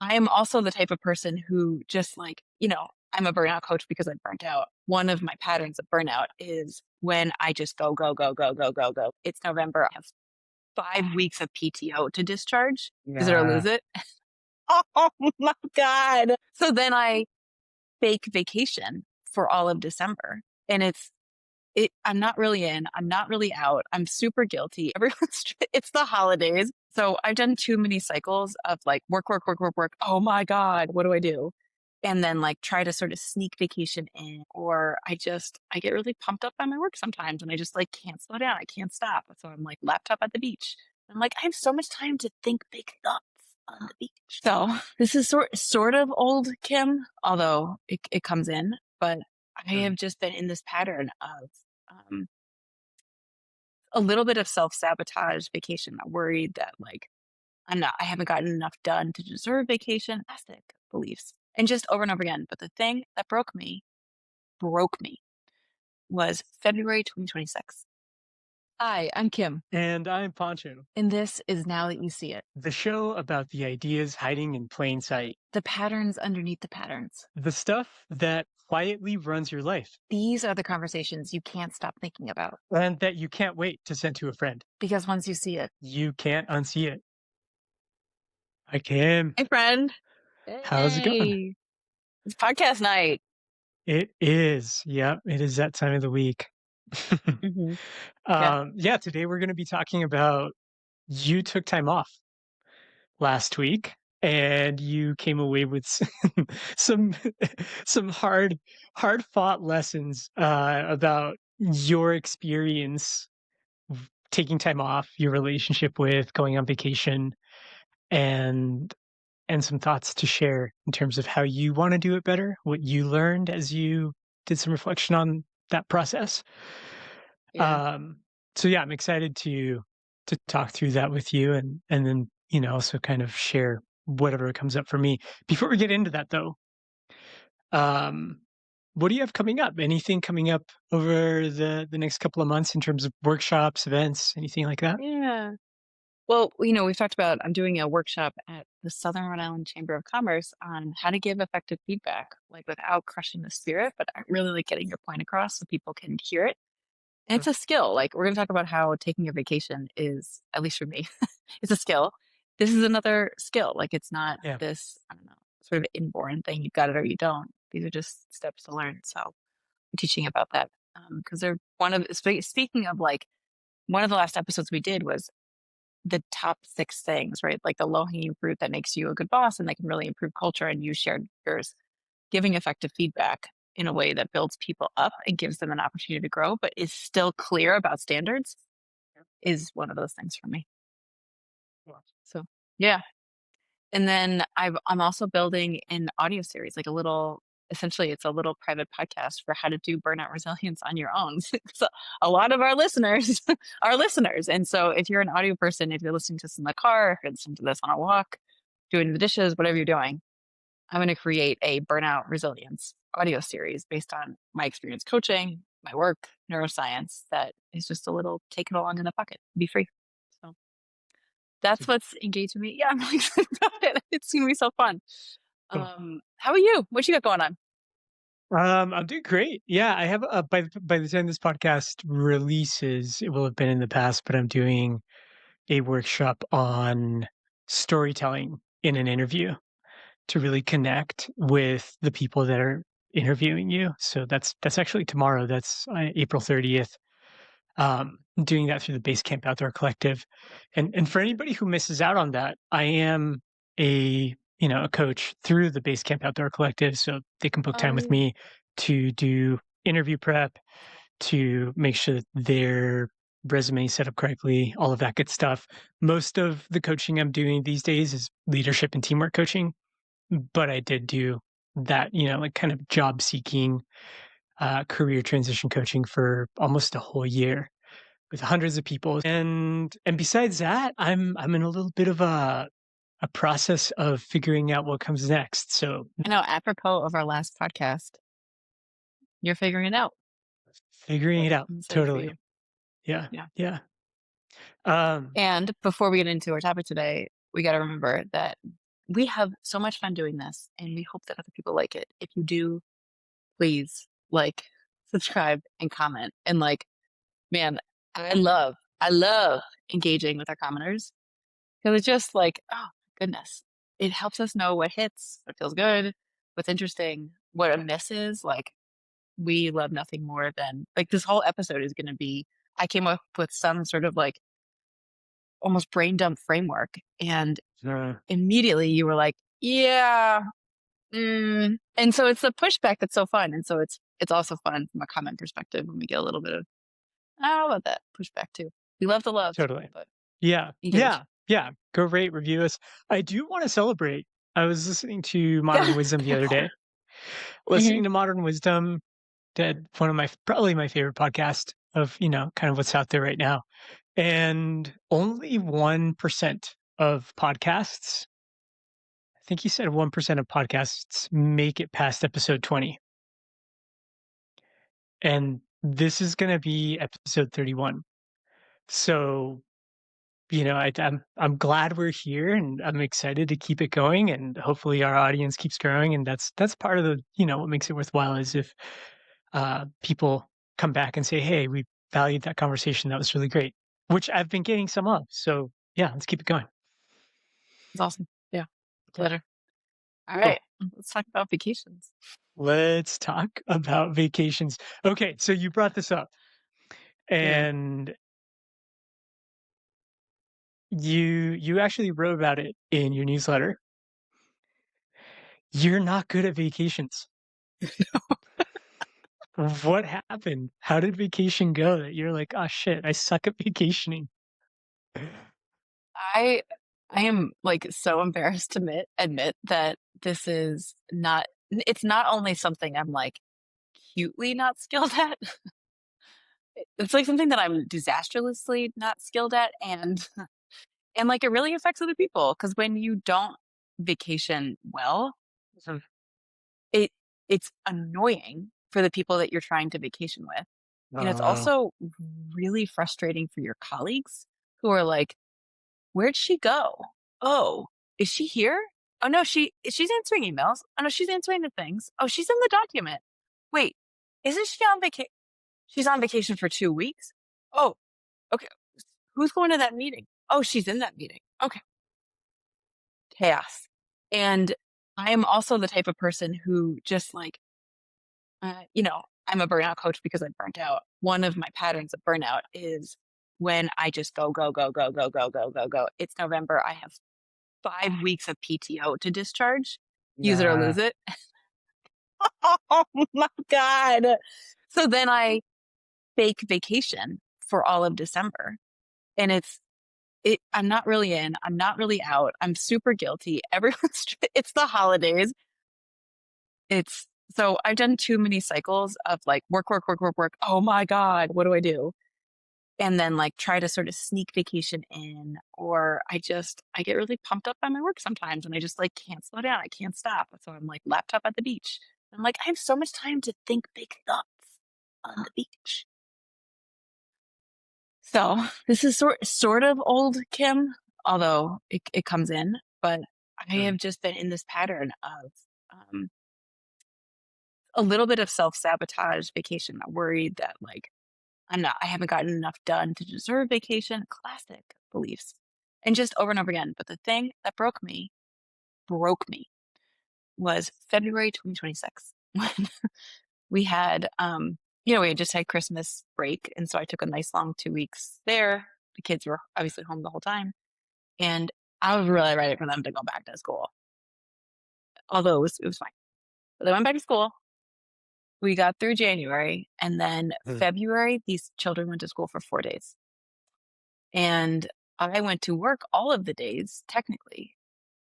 I am also the type of person who just like, I'm a burnout coach because I'm burnt out. One of my patterns of burnout is when I just go, go, go, go, go, go, go. It's November. I have 5 weeks of PTO to discharge. Use it or lose Yeah. it. Oh my God. So then I fake vacation for all of December. And I'm not really in, I'm not really out. I'm super guilty. It's the holidays. So I've done too many cycles of like work, work, work, work, work. Oh my God, what do I do? And then like try to sort of sneak vacation in, or I get really pumped up by my work sometimes and I just like can't slow down. I can't stop. So I'm like laptop at the beach. I'm like, I have so much time to think big thoughts on the beach. So this is sort of old Kim, although it comes in, but I have just been in this pattern of um, a little bit of self-sabotage vacation. I'm worried that like I haven't gotten enough done to deserve vacation. Plastic beliefs. And just over and over again. But the thing that broke me was February 2026. Hi, I'm Kim, And I'm Pancho, and this is Now That You See It. the show about the ideas hiding in plain sight, The patterns underneath the patterns. the stuff that quietly runs your life, These are the conversations you can't stop thinking about. and that you can't wait to send to a friend. Because once you see it, You can't unsee it. Hi, Kim. hey friend. How's it going? Hey. It's podcast night. It is. Yeah, it is that time of the week. Hmm. Yeah. Yeah, today we're going to be talking about you took time off last week and you came away with some some hard fought lessons about your experience taking time off, your relationship with going on vacation, and some thoughts to share in terms of how you want to do it better, what you learned as you did some reflection on that process. Yeah. Um, so yeah, I'm excited to talk through that with you, and then also kind of share whatever comes up for me. Before we get into that though, um, what do you have coming up? Anything coming up over the next couple of months in terms of workshops, events, anything like that? Yeah. Well, we've talked about I'm doing a workshop at the Southern Rhode Island Chamber of Commerce on how to give effective feedback, like without crushing the spirit, but I really like getting your point across so people can hear it. And Mm, it's a skill. Like we're going to talk about how taking a vacation is, at least for me, it's a skill. This is another skill. Like it's not yeah. this, I don't know, sort of inborn thing. You've got it or you don't. These are just steps to learn. So I'm teaching about that because they're speaking of like, one of the last episodes we did was the top 6 things, right? Like the low-hanging fruit that makes you a good boss and that can really improve culture, and you shared yours. Giving effective feedback in a way that builds people up and gives them an opportunity to grow, but is still clear about standards is one of those things for me. Well, So, yeah. And then I'm also building an audio series, like essentially it's a little private podcast for how to do burnout resilience on your own. So a lot of our listeners are listeners. And so if you're an audio person, if you're listening to this in the car, if you're listening to this on a walk, doing the dishes, whatever you're doing, I'm going to create a burnout resilience audio series based on my experience coaching, my work, neuroscience, that is just a little take it along in the pocket, be free. So so that's what's engaging me. Yeah, I'm really excited about it. It's going to be so fun. cool. How are you? What you got going on? I'm doing great. Yeah, I have by the time this podcast releases, it will have been in the past, but I'm doing a workshop on storytelling in an interview to really connect with the people that are interviewing you. So that's actually tomorrow. That's April 30th. Doing that through the Basecamp Outdoor Collective, and for anybody who misses out on that, I am a coach through the Basecamp Outdoor Collective, so they can book time with Oh, me to do interview prep, to make sure that their resume is set up correctly, all of that good stuff. Most of the coaching I'm doing these days is leadership and teamwork coaching, but I did do that, like kind of job seeking, career transition coaching for almost a whole year with hundreds of people. And besides that, I'm in a little bit of a process of figuring out what comes next. So I know, apropos of our last podcast, you're figuring it out. figuring So it out I'm excited for totally. you. Yeah. Yeah. Yeah. Um And before we get into our topic today, we got to remember that we have so much fun doing this, and we hope that other people like it. If you do, please like, subscribe, and comment. And like, man, I love engaging with our commenters because it's just like, oh goodness, it helps us know what hits, what feels good, what's interesting, what a miss is. Like, we love nothing more than like this whole episode is going to be. I came up with some sort of like almost brain dump framework, and Uh, immediately you were like, yeah. And so it's the pushback that's so fun. And so it's also fun from a comment perspective when we get a little bit of, how about that pushback too. We love the love, totally. but Yeah. engage. Yeah. Yeah. Go rate, review us. I do want to celebrate. I was listening to Modern Yeah. Wisdom the other day. Mhm. Listening to Modern Wisdom, did one of my probably my favorite podcast of, kind of what's out there right now. And only 1% of podcasts, I think he said 1% of podcasts make it past episode 20. And this is going to be episode 31. So, I'm glad we're here and I'm excited to keep it going and hopefully our audience keeps growing. And that's part of the, what makes it worthwhile is if people come back and say, "Hey, we valued that conversation. That was really great," which I've been getting some of. So yeah, let's keep it going. It's awesome. Yeah. Yeah, Pleasure. All cool. right. Let's talk about vacations. Let's talk about vacations. Okay, so you brought this up, Yeah. and you actually wrote about it in your newsletter. You're not good at vacations. What happened? How did vacation go that you're like, "Oh shit, I suck at vacationing." I I am like so embarrassed to admit that this is not it's not only something I'm like cutely not skilled at. It's like something that I'm disastrously not skilled at, and like it really affects other people because when you don't vacation well, Mhm. it it's annoying for the people that you're trying to vacation with. And it's Oh, also really frustrating for your colleagues who are like, "Where'd she go? Oh, is she here? Oh no, she's answering emails. Oh no, she's answering the things. Oh, she's in the document. Wait, isn't she on vacation? She's on vacation for 2 weeks. Oh, okay. Who's going to that meeting? Oh, she's in that meeting. Okay, chaos." And I am also the type of person who just like, I'm a burnout coach because I'm burnt out. One of my patterns of burnout is when I just go, go, go, go, go, go, go, go, go. It's November. I have 5 weeks of PTO to discharge. Use it or nah. lose it. Oh my God. So then I fake vacation for all of December. And I'm not really in, I'm not really out. I'm super guilty. It's the holidays. It's so I've done too many cycles of like work, work, work, work, work. Oh my God, what do I do? And then like try to sort of sneak vacation in, or I get really pumped up by my work sometimes and I just like can't slow down. I can't stop. So I'm like laptop at the beach. I'm like, I have so much time to think big thoughts on the beach. So this is sort of old Kim, although it comes in, but I Mm. have just been in this pattern of um, a little bit of self-sabotage vacation. I'm worried that like I haven't gotten enough done to deserve vacation. Classic beliefs. And just over and over again. But the thing that broke me was February 2026 when we had, we had just had Christmas break. And so I took a nice long 2 weeks there. The kids were obviously home the whole time. And I was really ready for them to go back to school, although it was fine. But they went back to school. We got through January. And then Mm. February, these children went to school for 4 days. And I went to work all of the days, technically,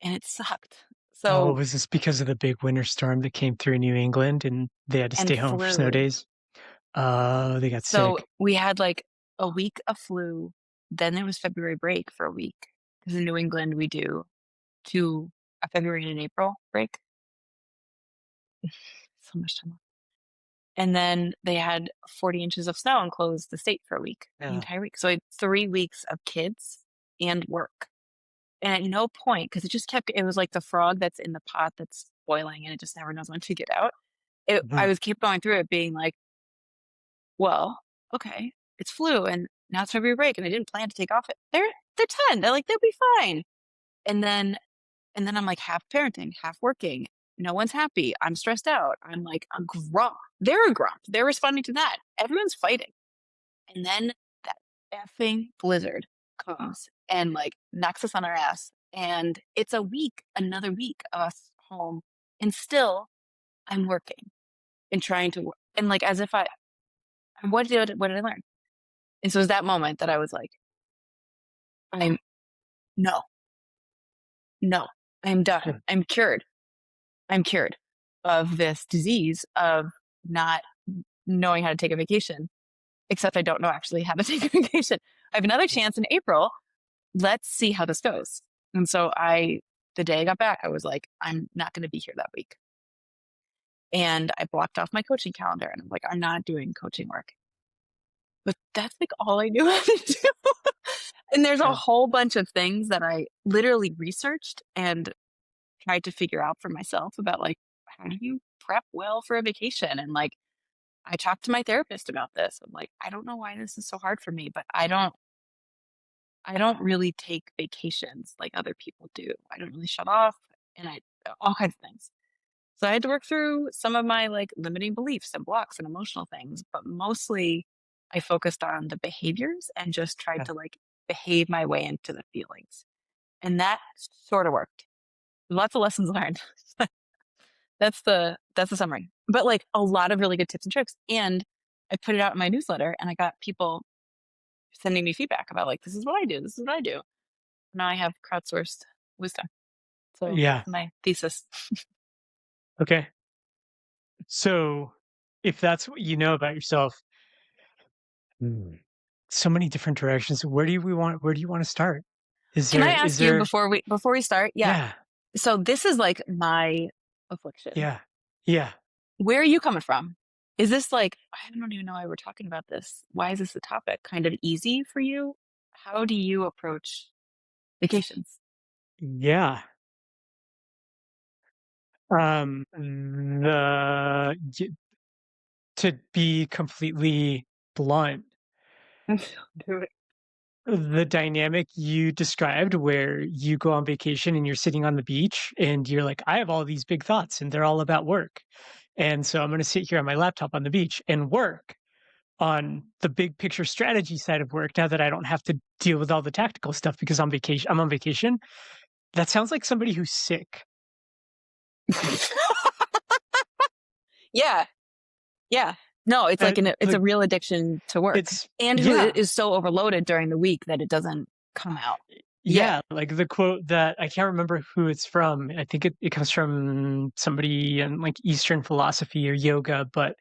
and it sucked. Oh, So, was this because of the big winter storm that came through New England and they had to and stay home for snow flu. days? Oh, they got So sick. we had like a week of flu. Then there was February break for a week. Because in New England, we do a February and an April break. So much time off. And then they had 40 inches of snow and closed the state for a week, the Yeah. entire week. So I had 3 weeks of kids and work. And at no point, because it was like the frog that's in the pot that's boiling and it just never knows when to get out. I Mhm. was kept going through it being like, well, okay, it's flu and now it's February break and I didn't plan to take off it. They're 10. They're like, they'll be fine. And then I'm like half parenting, half working. No one's happy. I'm stressed out. I'm like a grump. They're a grump. They're responding to that. Everyone's fighting. And then that effing blizzard comes and like knocks us on our ass. And it's a week, another week of us home. And still I'm working and trying to work. And like as if what did I learn? And so it was that moment that I was like, I'm no, no, I'm done. Yeah. I'm cured. I'm cured of this disease of not knowing how to take a vacation, except I don't know actually how to take a vacation. I have another chance in April. Let's see how this goes. And so the day I got back, I was like, I'm not going to be here that week. And I blocked off my coaching calendar and I'm like, I'm not doing coaching work. But that's like all I knew how to do. And there's a Yeah. whole bunch of things that I literally researched and tried to figure out for myself about like, how do you prep well for a vacation? And like, I talked to my therapist about this. I'm like, I don't know why this is so hard for me, but I don't really take vacations like other people do. I don't really shut off and all kinds of things. So I had to work through some of my like limiting beliefs and blocks and emotional things, but mostly I focused on the behaviors and just tried Yeah. to like behave my way into the feelings. And that sort of worked. Lots of lessons learned. That's the summary. But like a lot of really good tips and tricks. And I put it out in my newsletter and I got people sending me feedback about like, this is what I do. This is what I do. Now I have crowdsourced wisdom. So Yeah. that's my thesis. Okay. So if that's what you know about yourself, mm, so many different directions. Where do you want to start? Can I Is ask you there before we start? Yeah. yeah. So this is like my affliction. Yeah. Yeah. Where are you coming from? Is this like, I don't even know why we're talking about this. Why is this a topic? Kind of easy for you? How do you approach vacations? Yeah. The to be completely blunt, Do it. the dynamic you described where you go on vacation and you're sitting on the beach and you're like, I have all these big thoughts and they're all about work. And so I'm going to sit here on my laptop on the beach and work on the big picture strategy side of work now that I don't have to deal with all the tactical stuff because I'm on vacation. That sounds like somebody who's sick. Yeah. Yeah. No, it's like it's a Like real addiction to work it's and who yeah. is so overloaded during the week that it doesn't come out. Yeah. Yeah, like the quote that I can't remember who it's from. I think it comes from somebody in like Eastern philosophy or yoga, but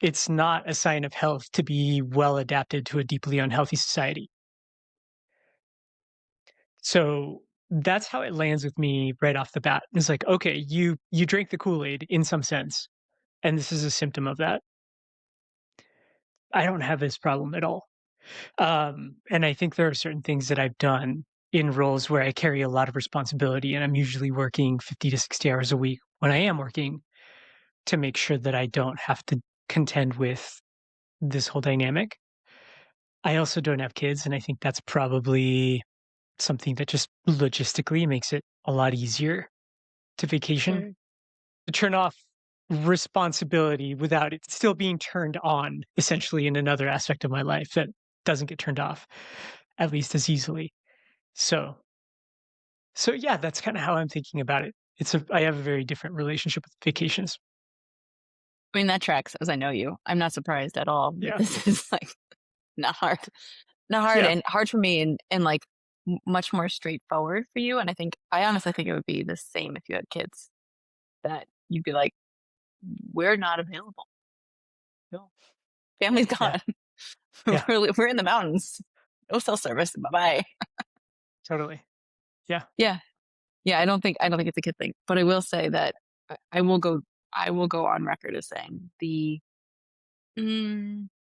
it's not a sign of health to be well adapted to a deeply unhealthy society. So that's how it lands with me right off the bat. It's like, okay, you drink the Kool-Aid in some sense, and this is a symptom of that. I don't have this problem at all. And I think there are certain things that I've done in roles where I carry a lot of responsibility, and I'm usually working 50 to 60 hours a week when I am working to make sure that I don't have to contend with this whole dynamic. I also don't have kids, and I think that's probably something that just logistically makes it a lot easier to vacation, Mm. to turn off responsibility without it still being turned on, essentially, in another aspect of my life that doesn't get turned off at least as easily. So So yeah, that's kinda how I'm thinking about it. I have a very different relationship with vacations. I mean, that tracks as I know you. I'm not surprised at all that Yeah. this is like not hard, not hard Yeah. and hard for me and like much more straightforward for you. And I honestly think it would be the same if you had kids that you'd be like, we're not available. No, family's Yeah. gone. Yeah. We're in the mountains. No cell service. Bye bye. Totally. Yeah. Yeah. Yeah. I don't think it's a kid thing, but I will say that I will I will go on record as saying the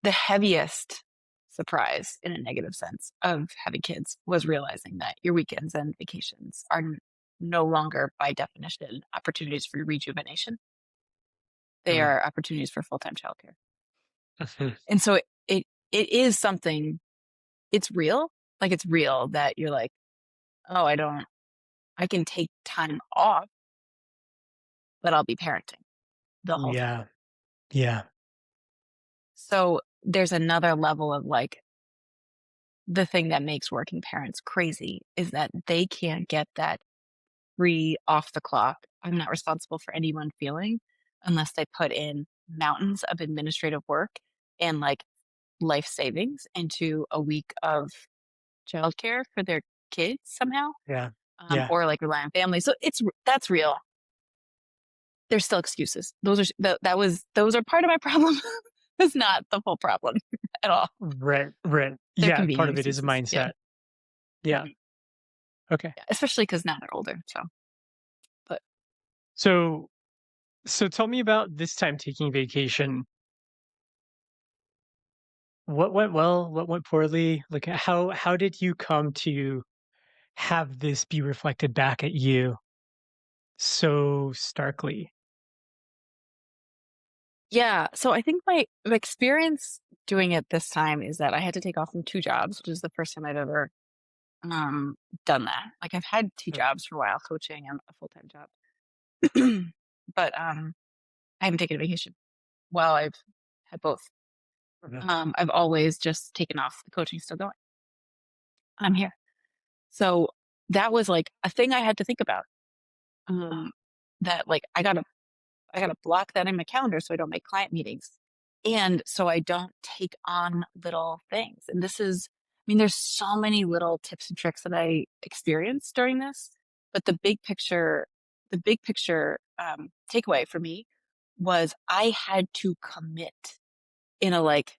heaviest surprise in a negative sense of having kids was realizing that your weekends and vacations are no longer by definition opportunities for rejuvenation. They Mm. are opportunities for full-time childcare. Mhm. And so it is something, it's real. Like it's real that you're like, oh, I can take time off, but I'll be parenting the whole time. Yeah. Yeah. So there's another level of like the thing that makes working parents crazy is that they can't get that free off the clock. I'm not responsible for anyone feeling unless they put in mountains of administrative work and like life savings into a week of childcare for their kids somehow, Yeah. Yeah. or like rely on family. So that's real. There's still excuses. Those are part of my problem. It's not the full problem at all. Right. Right. They're Yeah. Part convenient of it is a excuses. Yeah. mindset. Yeah. Mhm. Okay. Yeah. Especially because now they're older. So, but So, so tell me about this time taking vacation. What went well? What went poorly? Like, how did you come to have this be reflected back at you so starkly? yeah. So I think my experience doing it this time is that I had to take off from two jobs, which is the first time I've ever um, done that. Like I've had two Mm. jobs for a while, coaching and a full time job, but I haven't taken a vacation while I've had both. Mhm. I've always just taken off. The coaching's still going. I'm here. So that was like a thing I had to think about. Um, that like I gotta block that in my calendar so I don't make client meetings. And so I don't take on little things. And this is, I mean, there's so many little tips and tricks that I experienced during this, but the big picture takeaway for me was I had to commit in a like,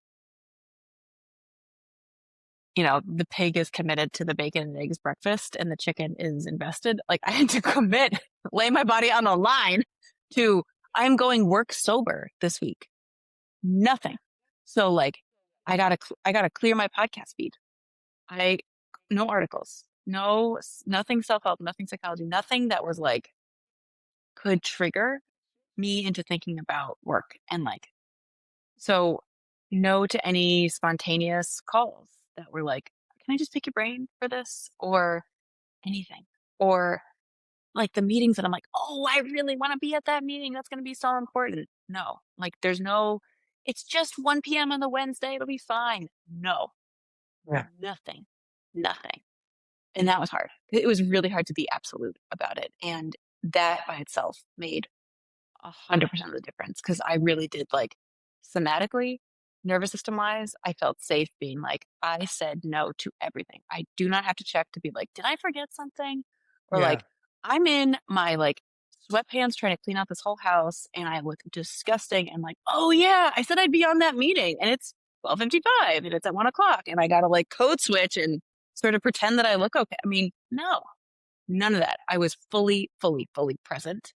the pig is committed to the bacon and eggs breakfast and the chicken is invested. Like I had to commit, lay my body on the line to I'm going work sober this week. Nothing. So like I gotta clear my podcast feed. I No articles, nothing self-help, nothing psychology, nothing that was like could trigger me into thinking about work and like so no to any spontaneous calls that were like, can I just pick your brain for this? Or anything. Or like the meetings that I'm like, "Oh, I really wanna be at that meeting. That's gonna be so important." No, like, there's no, "It's just 1 PM on the Wednesday. It'll be fine." No, Yeah. nothing, nothing. And that was hard. It was really hard to be absolute about it, and that by itself made 100% of the difference because I really did like somatically, nervous system wise, I felt safe being like, I said no to everything. I do not have to check to be like, did I forget something? Or Yeah. like, I'm in my like sweatpants trying to clean out this whole house and I look disgusting and like, oh yeah, I said I'd be on that meeting and it's 12:55 and it's at 1 o'clock and I gotta like code switch and sort of pretend that I look okay. I mean, no, none of that. I was fully, fully, fully present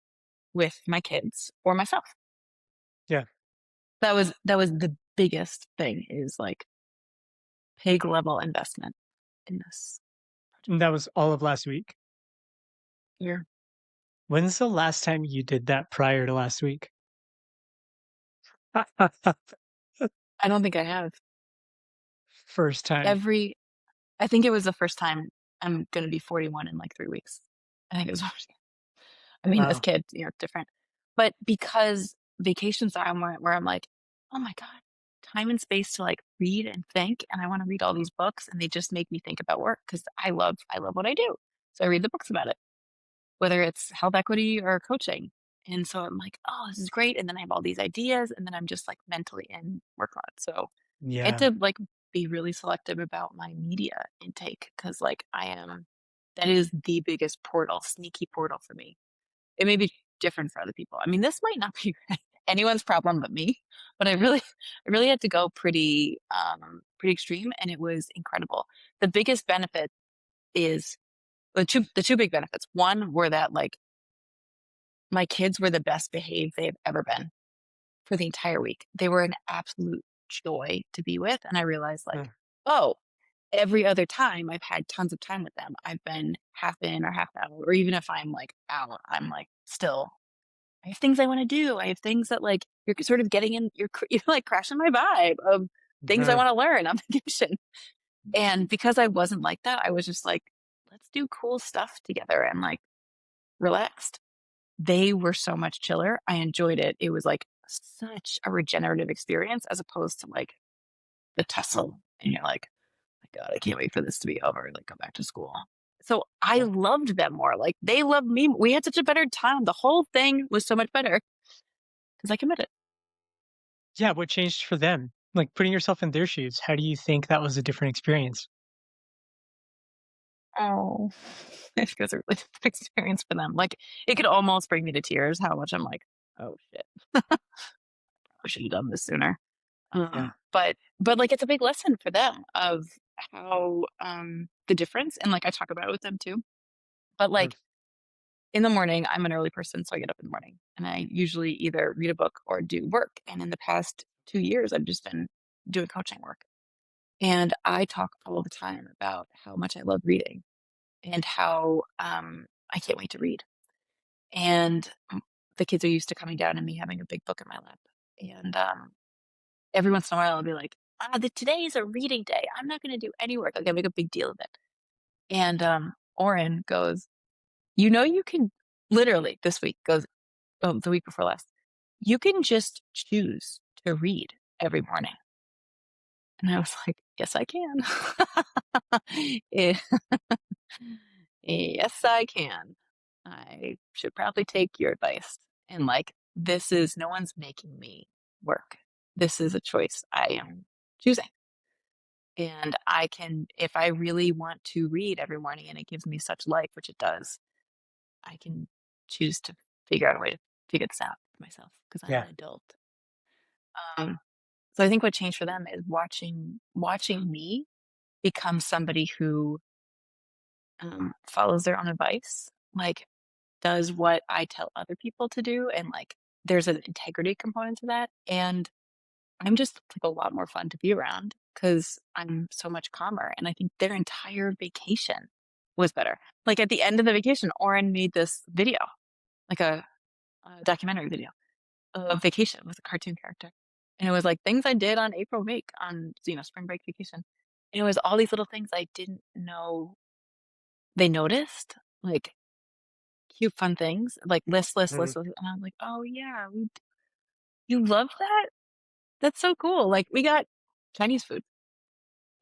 with my kids or myself. Yeah. That was the biggest thing is like pig level investment in this project. And that was all of last week. Year. When's the last time you did that prior to last week? I don't think I have. First time. Every I think it was the first time. I'm gonna be 41 in like 3 weeks. I think it was the first. I mean, as Wow. kids, different. But because vacations are where I'm like, oh my God, time and space to like read and think. And I want to read all these books and they just make me think about work because I love what I do. So I read the books about it, whether it's health equity or coaching. And so I'm like, oh, this is great. And then I have all these ideas and then I'm just like mentally in work on it. So I had Yeah. to like be really selective about my media intake because like that is the biggest portal, sneaky portal for me. It may be different for other people. I mean, this might not be anyone's problem but me, but I really had to go pretty extreme and it was incredible. The biggest benefit is the two big benefits. One were that like my kids were the best behaved they've ever been for the entire week. They were an absolute joy to be with. And I realized like Mm. Oh, every other time I've had tons of time with them. I've been half in or half out, or even if I'm like out, I'm like still I have things I want to do. I have things that like you're sort of getting in, you're like crashing my vibe of things I Uh, want to learn on vacation. And because I wasn't like that, I was just like, let's do cool stuff together and like relaxed. They were so much chiller. I enjoyed it. It was like such a regenerative experience as opposed to like the tussle. And you're like, my God, I can't wait for this to be over. Like, go back to school. So I loved them more. Like, they loved me. We had such a better time. The whole thing was so much better because I committed. yeah, what changed for them? Like, putting yourself in their shoes, how do you think that was a different experience? Oh, I think it was a really different experience for them. Like, it could almost bring me to tears how much I'm like, oh shit, I should have done this sooner. Yeah, But like it's a big lesson for them of how the difference and like I talk about it with them too. But mm, like in the morning, I'm an early person, so I get up in the morning and I usually either read a book or do work. And in the past 2 years, I've just been doing coaching work. And I talk all the time about how much I love reading and how I can't wait to read. And the kids are used to coming down and me having a big book in my lap. And every once in a while, I'll be like, today is a reading day. I'm not going to do any work. Like, I make a big deal of it. And Oren goes, you can literally this week goes, oh, the week before last, you can just choose to read every morning. And I was like, yes, I can. Eh, yes, I can. I should probably take your advice. And like, this is no one's making me work. This is a choice I am choosing. And I can, if I really want to read every morning and it gives me such life, which it does, I can choose to figure out a way to figure this out for myself because I'm yeah. an adult. Um, so I think what changed for them is watching me become somebody who follows their own advice, like does what I tell other people to do, and like there's an integrity component to that. And I'm just like a lot more fun to be around because I'm so much calmer. And I think their entire vacation was better. Like at the end of the vacation, Oren made this video, like a documentary video of vacation with a cartoon character. And it was like things I did on April week on, spring break vacation. And it was all these little things I didn't know they noticed, like cute, fun things, like Mhm. list. And I'm like, oh yeah, you love that? That's so cool. Like we got Chinese food.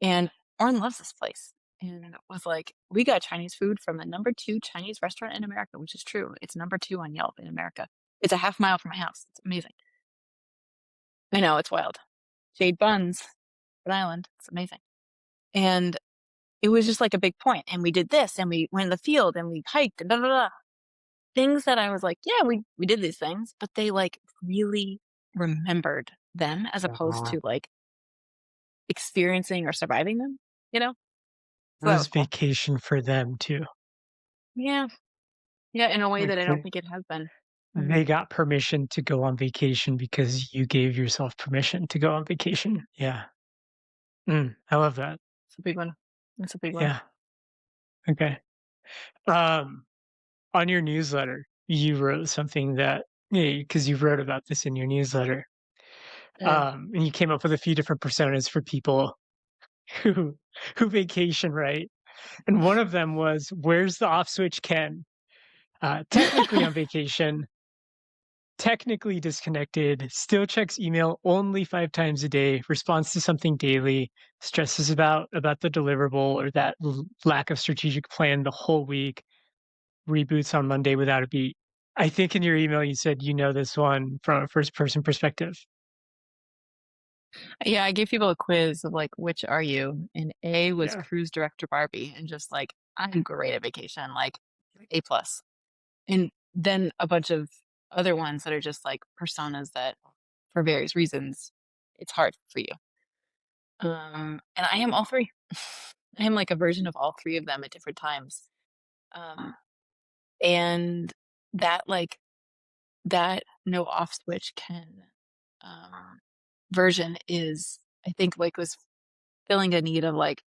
And Oren loves this place. And it was like, we got Chinese food from the number two Chinese restaurant in America, which is true. It's number two on Yelp in America. It's a half mile from my house. It's amazing. I know, it's wild. Jade Buns, Rhode Island. It's amazing. And it was just like a big point. And we did this and we went in the field and we hiked and da da da. Things that I was like, yeah, we did these things, but they like really remembered them as opposed Uh, to like experiencing or surviving them, you know? it So that was was cool. vacation for them too. Yeah. Yeah, in a way Like that I don't think it has been. they got permission to go on vacation because you gave yourself permission to go on vacation. Yeah. I love that. It's a big one. It's a big one. Yeah. Okay. Um, on your newsletter, you wrote something that because you wrote about this in your newsletter. Mm. And you came up with a few different personas for people who who vacation, right? And one of them was, "Where's the off switch, Ken?" Technically on vacation, technically disconnected, still checks email only 5 times a day, responds to something daily, stresses about the deliverable or that lack of strategic plan the whole week, reboots on Monday without a beat. I think in your email you said you know this one from a first person perspective. Yeah, I gave people a quiz of like, which are you? And A was Yeah. cruise director Barbie, and just like, I'm great at vacation, like A plus. And then a bunch of other ones that are just like personas that, for various reasons, it's hard for you. And I am all three. I am like a version of all three of them at different times. Um, and that like that no off switch can um version is I think like was feeling a need of like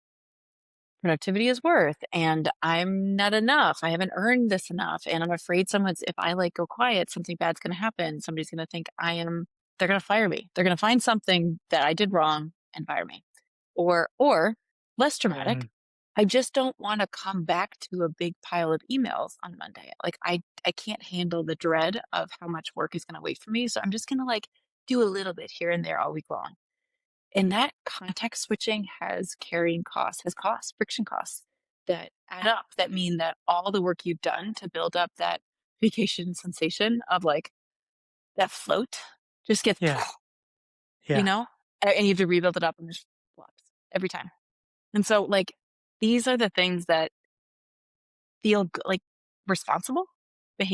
productivity is worth and I'm not enough. I haven't earned this enough. And I'm afraid someone's, if I like go quiet, something bad's going to happen. Somebody's going to think they're going to fire me. They're going to find something that I did wrong and fire me. Or less dramatic, Mhm. I just don't want to come back to a big pile of emails on Monday. Like I can't handle the dread of how much work is going to wait for me. So I'm just going to like do a little bit here and there all week long. And that context switching has carrying costs, has costs, friction costs that add up, that mean that all the work you've done to build up that vacation sensation of like that float just gets, Yeah. you Yeah. know, and you have to rebuild it up and just flops every time. And so, like, these are the things that feel like responsible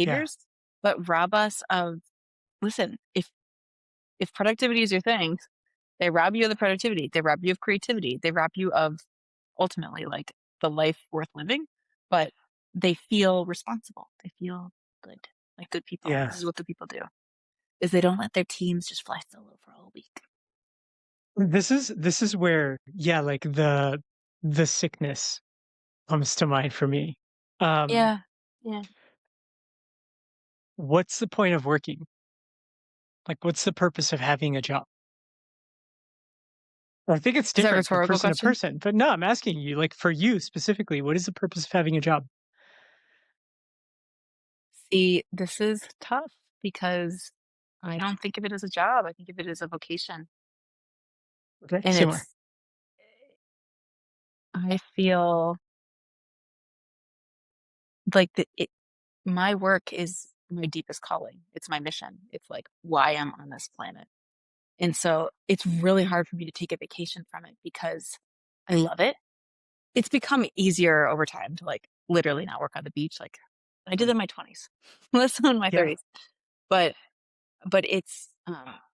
Yeah. behaviors, but rob us of, listen, if productivity is your thing, they rob you of the productivity. They rob you of creativity. They rob you of ultimately like the life worth living, but they feel responsible. They feel good, like good people. Yeah. This is what good people do. Is they don't let their teams just fly solo for a whole week. This is where, yeah, like the sickness comes to mind for me. Um, Yeah. Yeah. what's the point of working? Like, what's the purpose of having a job? I think it's Is that a different from rhetorical person to question? person, but no, I'm asking you, like, for you specifically, what is the purpose of having a job? See, this is tough because I don't think of it as a job. I think of it as a vocation. Okay, And say more. I feel like my work is my deepest calling. It's my mission. It's like why I'm on this planet. And so it's really hard for me to take a vacation from it because I love it. It's become easier over time to like literally not work on the beach. Like I did Mm. in my 20s, less so in my Yeah, 30s. But it's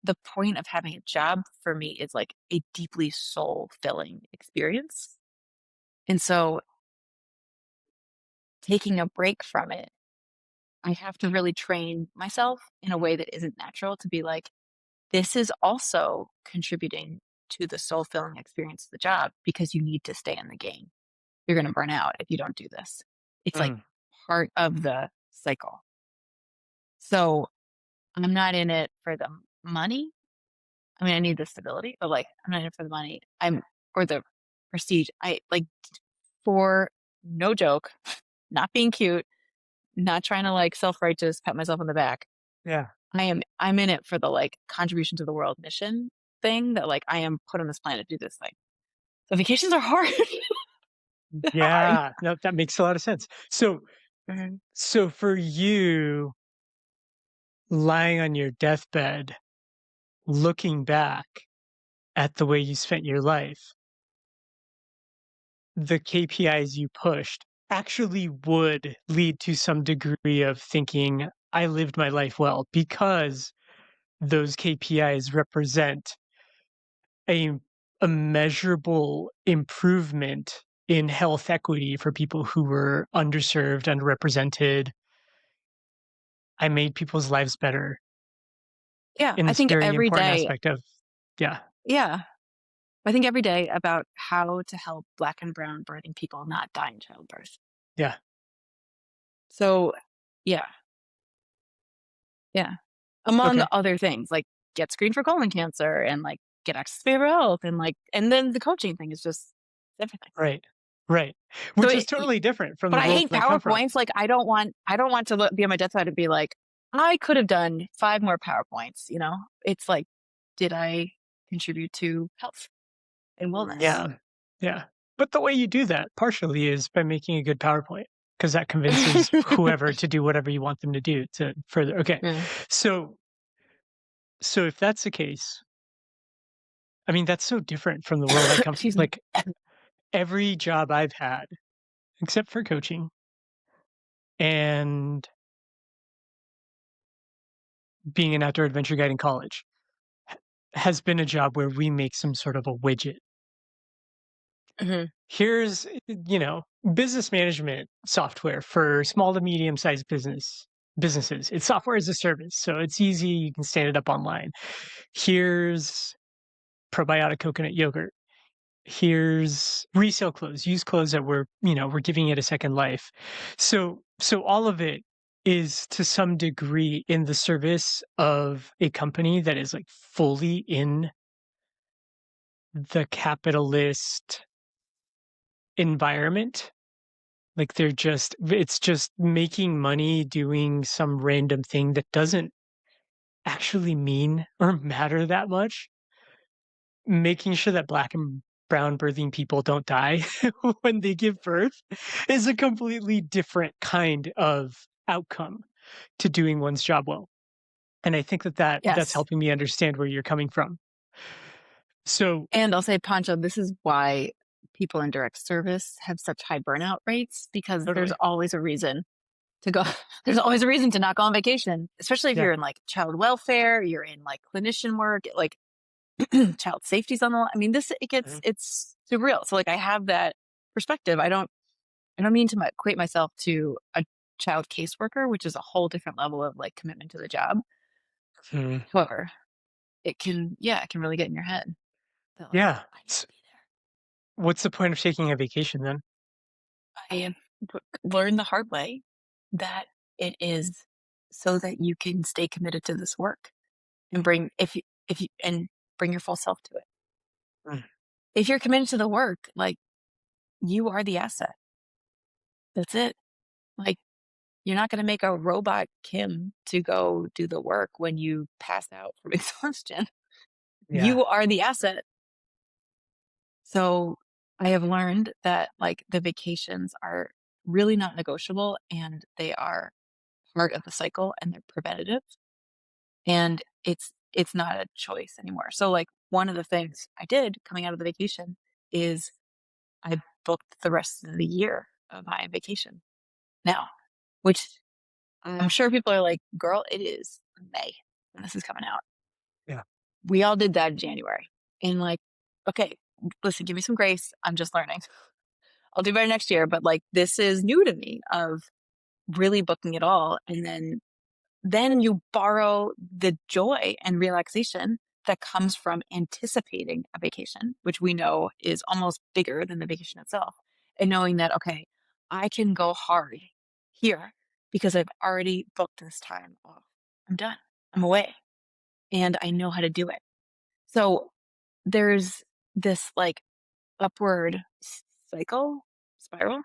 the point of having a job for me is like a deeply soul filling experience. And so taking a break from it, I have to really train myself in a way that isn't natural to be like, this is also contributing to the soul filling experience of the job because you need to stay in the game. You're going to burn out if you don't do this. It's like mm, part of the cycle. So I'm not in it for the money. I mean, I need the stability, but like, I'm not in it for the money. Or the prestige. I like, for no joke, not being cute, not trying to like self righteous, pat myself on the back. yeah, I'm in it for the like contribution to the world mission thing that like I am put on this planet to do this thing. So vacations are hard. They're hard. yeah, no, that makes a lot of sense. So Mhm. so for you, lying on your deathbed, looking back at the way you spent your life, the KPIs you pushed actually would lead to some degree of thinking, "I lived my life well," because those KPIs represent a a measurable improvement in health equity for people who were underserved, underrepresented. I made people's lives better Yeah, in I this think very every important day. aspect of yeah, Yeah, I think every day about how to help Black and brown birthing people not die in childbirth. yeah, So, yeah, yeah. Among okay, other things, like get screened for colon cancer and like get access to behavioral health and like, and then the coaching thing is just everything. right, right, So, which is totally different from but the I world hate I come from. PowerPoints. Like I don't want to be on my deathbed and be like, I could have done 5 more PowerPoints. You know, it's like, did I contribute to health and wellness? Yeah, yeah, but the way you do that partially is by making a good PowerPoint, because that convinces whoever to do whatever you want them to do to further okay, Yeah. so so if that's the case, I mean, that's so different from the world I come from. Excuse me. Like, every job I've had, except for coaching and being an outdoor adventure guide in college, has been a job where we make some sort of a widget. Mhm. Here's, business management software for small to medium sized businesses. It's software as a service, so it's easy. You can stand it up online. Here's probiotic coconut yogurt. here's resale clothes, used clothes that we're giving it a second life. So all of it is to some degree in the service of a company that is like fully in the capitalist environment. Like it's just making money doing some random thing that doesn't actually mean or matter that much. Making sure that black and brown birthing people don't die when they give birth is a completely different kind of outcome to doing one's job well. And I think that's Yes. helping me understand where you're coming from. So And I'll say, Pancho, this is why people in direct service have such high burnout rates because there's totally. always a reason to go. There's always a reason to not go on vacation, especially if Yeah. you're in like child welfare, you're in like clinician work, like child safety's on the line. I mean, Mhm. it's surreal. So like I have that perspective. I don't mean to equate myself to a child caseworker, which is a whole different level of like commitment to the job. Mhm. However, it can really get in your head that like, Yeah. I need to be What's the point of taking a vacation then? there. I have learned the hard way that it is so that you can stay committed to this work and if you and bring your full self to it. Mm. If you're committed to the work, like you are the asset. That's it. Like you're not going to make a robot Kim to go do the work when you pass out from exhaustion. Yeah. You are the asset. So I have learned that like the vacations are really not negotiable and they are part of the cycle and they're preventative and it's not a choice anymore. So like one of the things I did coming out of the vacation is I booked the rest of the year of my vacation now, which I'm sure people are like, girl, it is May when this is coming out. Yeah. We all did that in January. And like, okay, listen, give me some grace. I'm just learning. I'll do better next year. But like this is new to me of really booking it all. And then you borrow the joy and relaxation that comes from anticipating a vacation, which we know is almost bigger than the vacation itself. And knowing that, okay, I can go hard here because I've already booked this time off. I'm done. I'm away and I know how to do it. So there's this like upward cycle spiral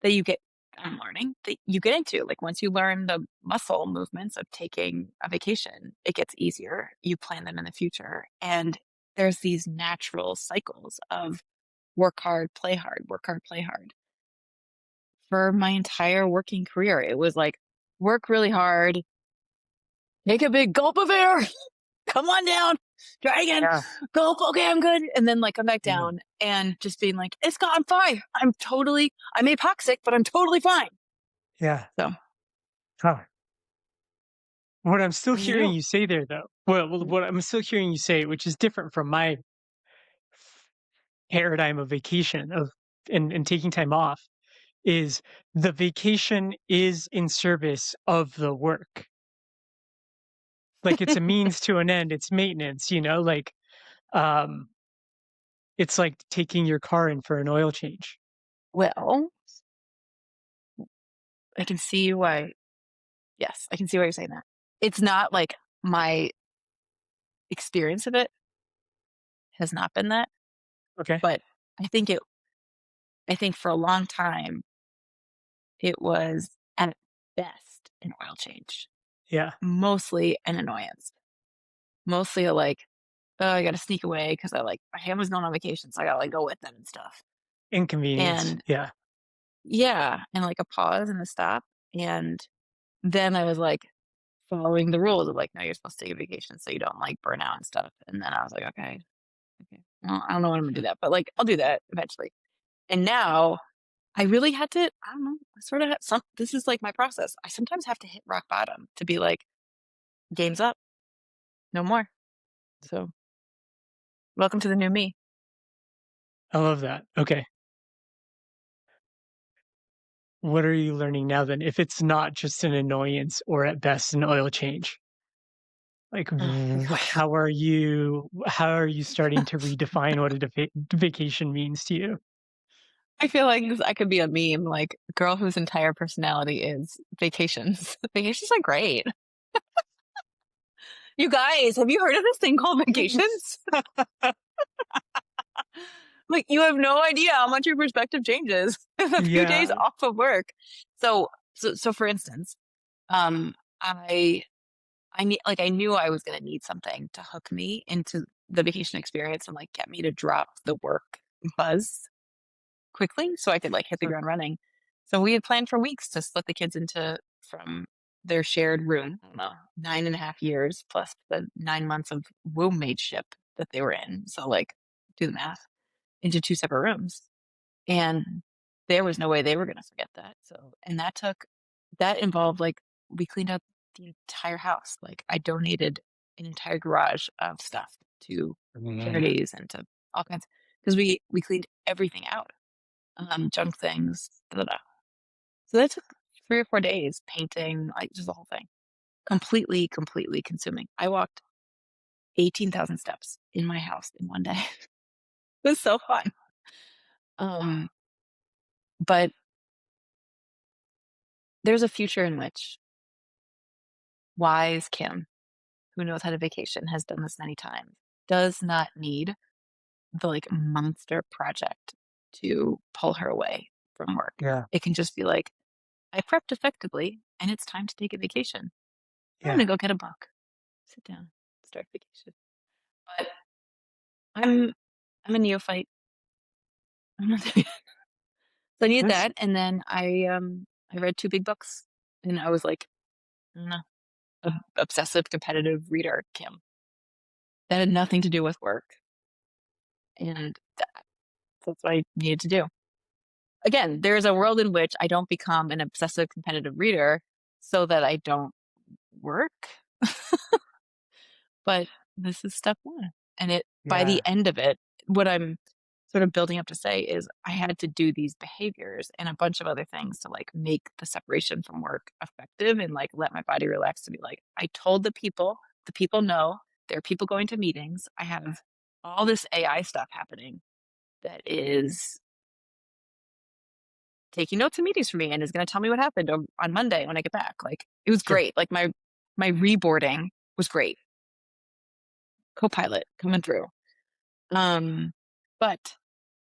that you get I'm learning that you get into. Like once you learn the muscle movements of taking a vacation, it gets easier. You plan them in the future. And there's these natural cycles of work hard, play hard, work hard, play hard. For my entire working career, it was like work really hard, take a big gulp of air, come on down, try again, Yeah. gulp, okay, I'm good. And then like come back Mhm. down and just being like, I'm fine. I'm apoxic, but I'm totally fine. Yeah. So Huh. What I'm still what do you hearing do? you say there, though, what I'm still hearing you say, which is different from my paradigm of vacation and taking time off, is the vacation is in service of the work. Like it's a means to an end. It's maintenance, like um, it's like taking your car in for an oil change. Well, I can see why. Yes, I can see why you're saying that. It's not like my experience of it has not been that, Okay. but I think it, I think for a long time, it was at best an oil change, Yeah. mostly an annoyance, mostly a like, oh, I got to sneak away because I like, my family's going on vacation, so I got to like go with them and stuff. Inconvenience. And Yeah. yeah, and like a pause and a stop. And then I was like, following the rules of like, no, you're supposed to take a vacation so you don't like burn out and stuff. And then I was like, okay, okay. Well, I don't know when I'm gonna do Mhm. that, but like I'll do that eventually. And now I really had to, I don't know, I sort of have some this is like my process. I sometimes have to hit rock bottom to be like, game's up, no more. So welcome to the new me. I love that. Okay. What are you learning now then? If it's not just an annoyance or at best an oil change. Like, Oh my gosh. how are you starting to redefine what a vacation means to you? I feel like I could be a meme, like girl whose entire personality is vacations. Vacations are great. You guys, have you heard of this thing called vacations? Like you have no idea how much your perspective changes in a few days Yeah. off of work. So for instance, um, I I knew I was gonna need something to hook me into the vacation experience and like get me to drop the work buzz quickly so I could like hit the Uh, ground running. So we had planned for weeks to split the kids into from their shared room, I don't know, 9.5 years plus the 9 months of womb mateship that they were in. So like do the math into two separate rooms. And there was no way they were gonna forget that. So and that involved like we cleaned up the entire house. Like I donated an entire garage of stuff to mm, charities and to all kinds because we cleaned everything out, junk things, da, da, da. So that took 3 or 4 days painting, like just the whole thing. Completely, completely consuming. I walked 18,000 steps in my house in one day. It was so fun. Um, but there's a future in which wise Kim, who knows how to vacation, has done this many times, does not need the like monster project to pull her away from work. yeah, It can just be like, I prepped effectively and it's time to take a vacation. I'm yeah. gonna go get a book, sit down, start vacation. But I'm I'm a neophyte. I'm not there yet. So I needed That's that, and then I read two big books, and I was like, I don't know, obsessive competitive reader, Kim. That had nothing to do with work, and that's what I needed to do. Again, there's a world in which I don't become an obsessive competitive reader so that I don't work, but this is step one. And it by the yeah, end of it, what I'm sort of building up to say is I had to do these behaviors and a bunch of other things to like make the separation from work effective and like let my body relax to be like, I told the people know, there are people going to meetings. I have all this AI stuff happening that is taking notes in meetings for me and is going to tell me what happened on Monday when I get back. Like it was sure. great. Like my reboarding was great. Copilot coming through. Um, but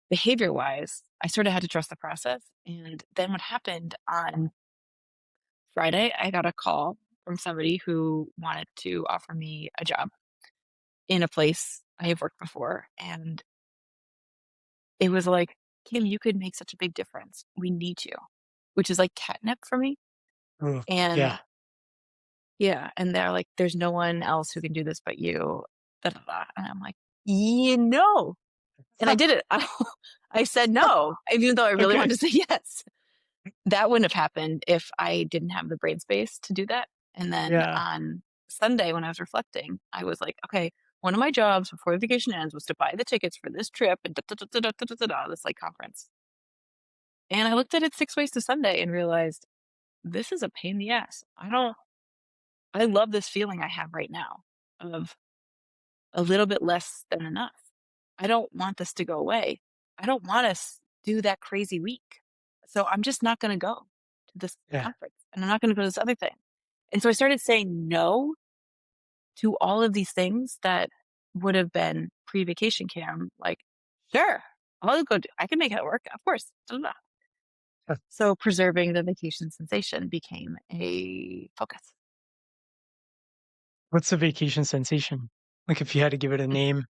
behavior wise, I sort of had to trust the process. And then what happened on Friday, I got a call from somebody who wanted to offer me a job in a place I have worked before. And it was like, Kim, you could make such a big difference. We need you, which is like catnip for me. Ooh, And yeah. yeah, and they're like, "There's no one else who can do this but you." Da, da, da. And I'm like, "You know," and I did it. I said no, even though I really Okay. wanted to say yes. That wouldn't have happened if I didn't have the brain space to do that. And then Yeah. on Sunday, when I was reflecting, I was like, "Okay, one of my jobs before the vacation ends was to buy the tickets for this trip and da, da, da, da, da, da, da, da, this like conference." And I looked at it 6 ways to Sunday and realized this is a pain in the ass. I love this feeling I have right now of a little bit less than enough. I don't want this to go away. I don't want us do that crazy week. So I'm just not going to go to this Yeah. conference and I'm not going to go to this other thing. And so I started saying no to all of these things that would have been pre vacation cam. Like, sure, I'll go do, I can make it work. Of course. Blah, blah, blah. Uh, So preserving the vacation sensation became a focus What's a vacation sensation? Like, if you had to give it a name.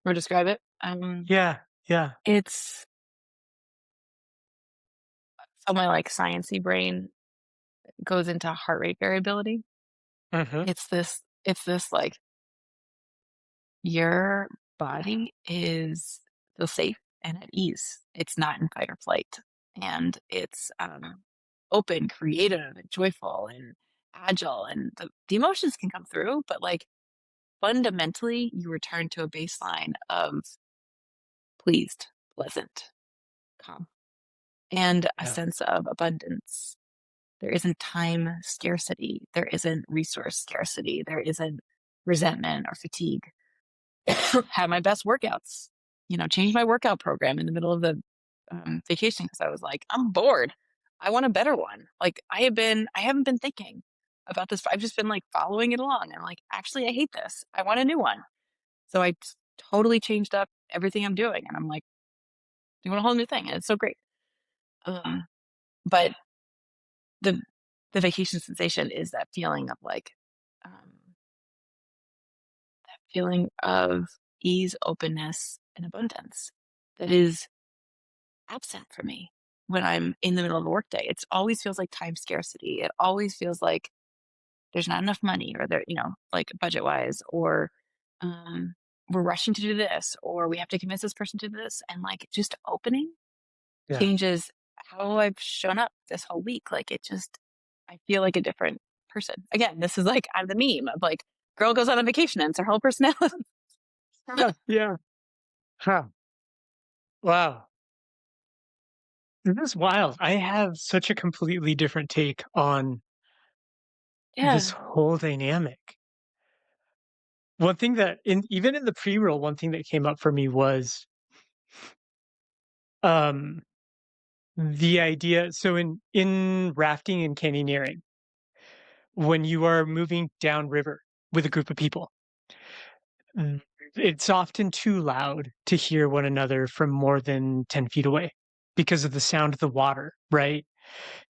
or describe it. Yeah, yeah. It's so my like sciency brain goes into heart rate variability. Mhm. It's this like your body is feel safe and at ease. It's not in fight or flight. And it's open, creative, and joyful and agile. And the emotions can come through, but like fundamentally you return to a baseline of pleased, pleasant, calm, and a Yeah. sense of abundance. There isn't time scarcity. There isn't resource scarcity. There isn't resentment or fatigue. Have my best workouts, change my workout program in the middle of the vacation because I was like, I'm bored. I want a better one. Like I haven't been thinking about this. I've just been like following it along. And I'm like, actually, I hate this. I want a new one. So totally changed up everything I'm doing. And I'm like, doing a whole new thing. And it's so great. Um, but the, the vacation sensation is that feeling of like, um, feeling of ease, openness, and abundance that is absent for me when I'm in the middle of a workday. It always feels like time scarcity. It always feels like there's not enough money or like budget wise, or um, we're rushing to do this, or we have to convince this person to do this. And like just opening Yeah. changes how I've shown up this whole week. Like I feel like a different person. Again, this is like, I'm the meme of like, girl goes on a vacation and it's her whole personality. Yeah. Huh. Wow. This is wild. I have such a completely different take on this Yeah. whole dynamic. One thing that even in the pre-roll, one thing that came up for me was um the idea, so in rafting and canyoneering, when you are moving downriver with a group of people, mm, it's often too loud to hear one another from more than 10 feet away because of the sound of the water, right?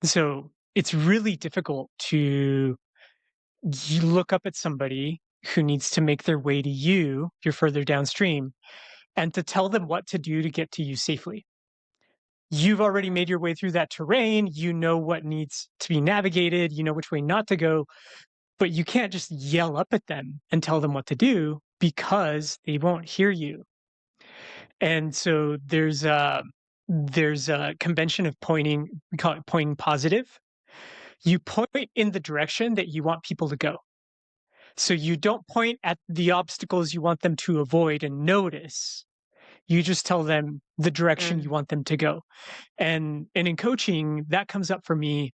So it's really difficult to you look up at somebody who needs to make their way to you, you're further downstream, and to tell them what to do to get to you safely. You've already made your way through that terrain, you know what needs to be navigated, you know which way not to go, but you can't just yell up at them and tell them what to do because they won't hear you. And so there's a convention of pointing, we call it pointing positive. You point in the direction that you want people to go. So you don't point at the obstacles you want them to avoid and notice. You just tell them the direction you Mm, want them to go. And in coaching, that comes up for me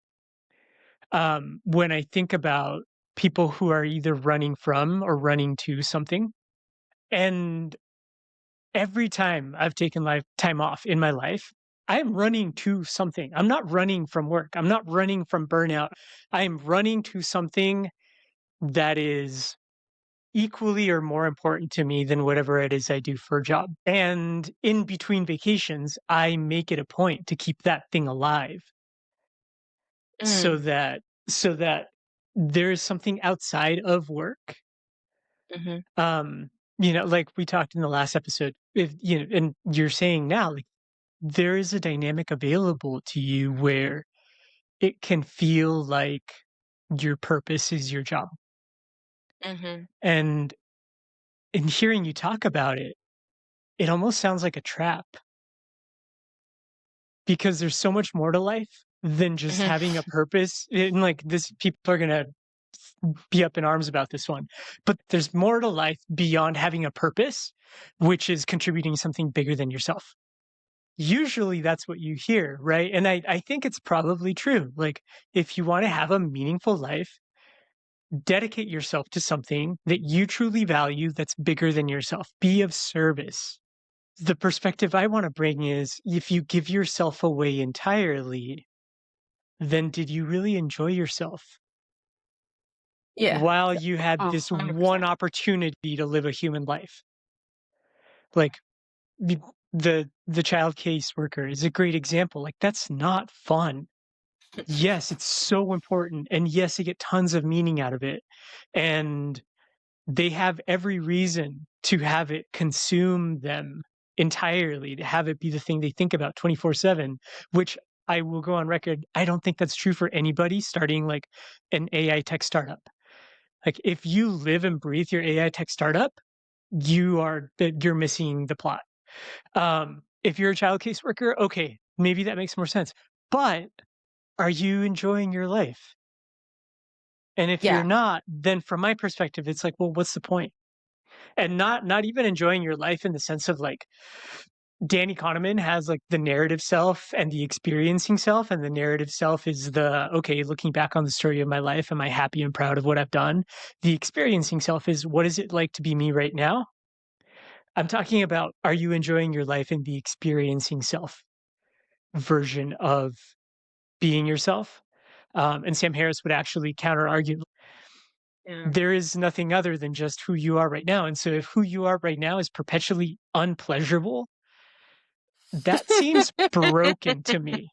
when I think about people who are either running from or running to something. And every time I've taken life time off in my life, I'm running to something. I'm not running from work. I'm not running from burnout. I am running to something that is equally or more important to me than whatever it is I do for a job. And in between vacations, I make it a point to keep that thing alive so mm, that so that there is something outside of work. mhm, Um, like we talked in the last episode, if and you're saying now, like there is a dynamic available to you where it can feel like your purpose is your job. mhm, And in hearing you talk about it, it almost sounds like a trap because there's so much more to life than just mhm, having a purpose. And like this, people are gonna be up in arms about this one, but there's more to life beyond having a purpose, which is contributing something bigger than yourself. Usually that's what you hear, right? And I think it's probably true. Like, if you want to have a meaningful life, dedicate yourself to something that you truly value that's bigger than yourself. Be of service. The perspective I want to bring is if you give yourself away entirely, then did you really enjoy yourself yeah, while you had oh, this one 100%. opportunity to live a human life? Like the the child case worker is a great example. Like that's not fun. Yes, it's so important, and yes, they get tons of meaning out of it, and they have every reason to have it consume them entirely, to have it be the thing they think about 24/7, which I will go on record, I don't think that's true for anybody starting, like, an AI tech startup. Like, if you live and breathe your AI tech startup, you're missing the plot. If you're a child caseworker, okay, maybe that makes more sense, but are you enjoying your life? And if you're Yeah, not, then from my perspective, it's like, well, what's the point? And not even enjoying your life in the sense of like Danny Kahneman has, like, the narrative self and the experiencing self, and the narrative self is the, "Okay, looking back on the story of my life, am I happy and proud of what I've done?" The experiencing self is, "What is it like to be me right now?" I'm talking about, are you enjoying your life in the experiencing self version of being yourself? And Sam Harris would actually counter argue, Yeah. there is nothing other than just who you are right now. And so if who you are right now is perpetually unpleasurable, that seems broken to me.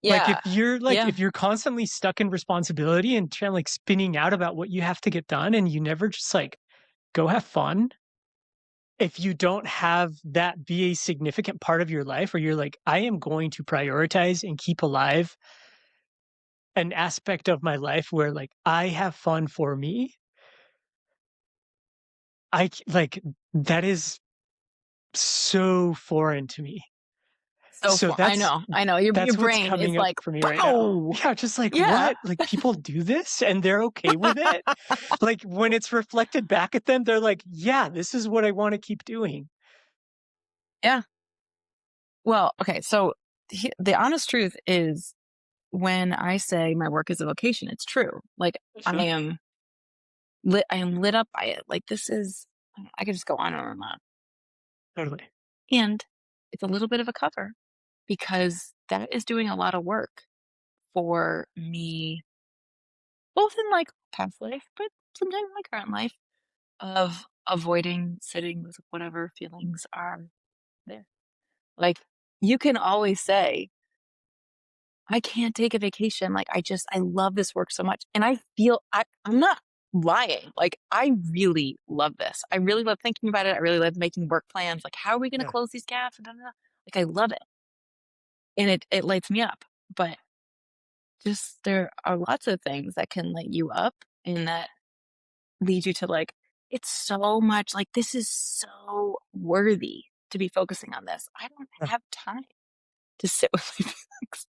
Like Yeah. Yeah. if you're constantly stuck in responsibility and trying like spinning out about what you have to get done and you never just like go have fun, if you don't have that be a significant part of your life where you're like, I am going to prioritize and keep alive an aspect of my life where like I have fun for me, like that is so foreign to me. So So far. I know. I know. Your that's what's brain is coming up like, for me right now. "Pow!" Yeah, just like, Yeah. what? Like, people do this and they're okay with it? Like, when it's reflected back at them, they're like, "Yeah, this is what I wanna keep doing." Yeah. Well, okay, so the honest truth is when I say my work is a vocation, it's true. Like Mhm. I am lit up by it. Like this is I could just go on and on and on. Totally. And it's a little bit of a cover because that is doing a lot of work for me, both in like past life, but sometimes in my current life, of avoiding sitting with whatever feelings are there. Like you can always say, I can't take a vacation. Like I love this work so much. And I'm not lying. Like I really love this. I really love thinking about it. I really love making work plans. Like how are we gonna Yeah. close these gaps? Da, da, da. Like I love it. And it lights me up. But just there are lots of things that can light you up and that lead you to like, it's so much like this is so worthy to be focusing on this. I don't Yeah. have time to sit with my feelings.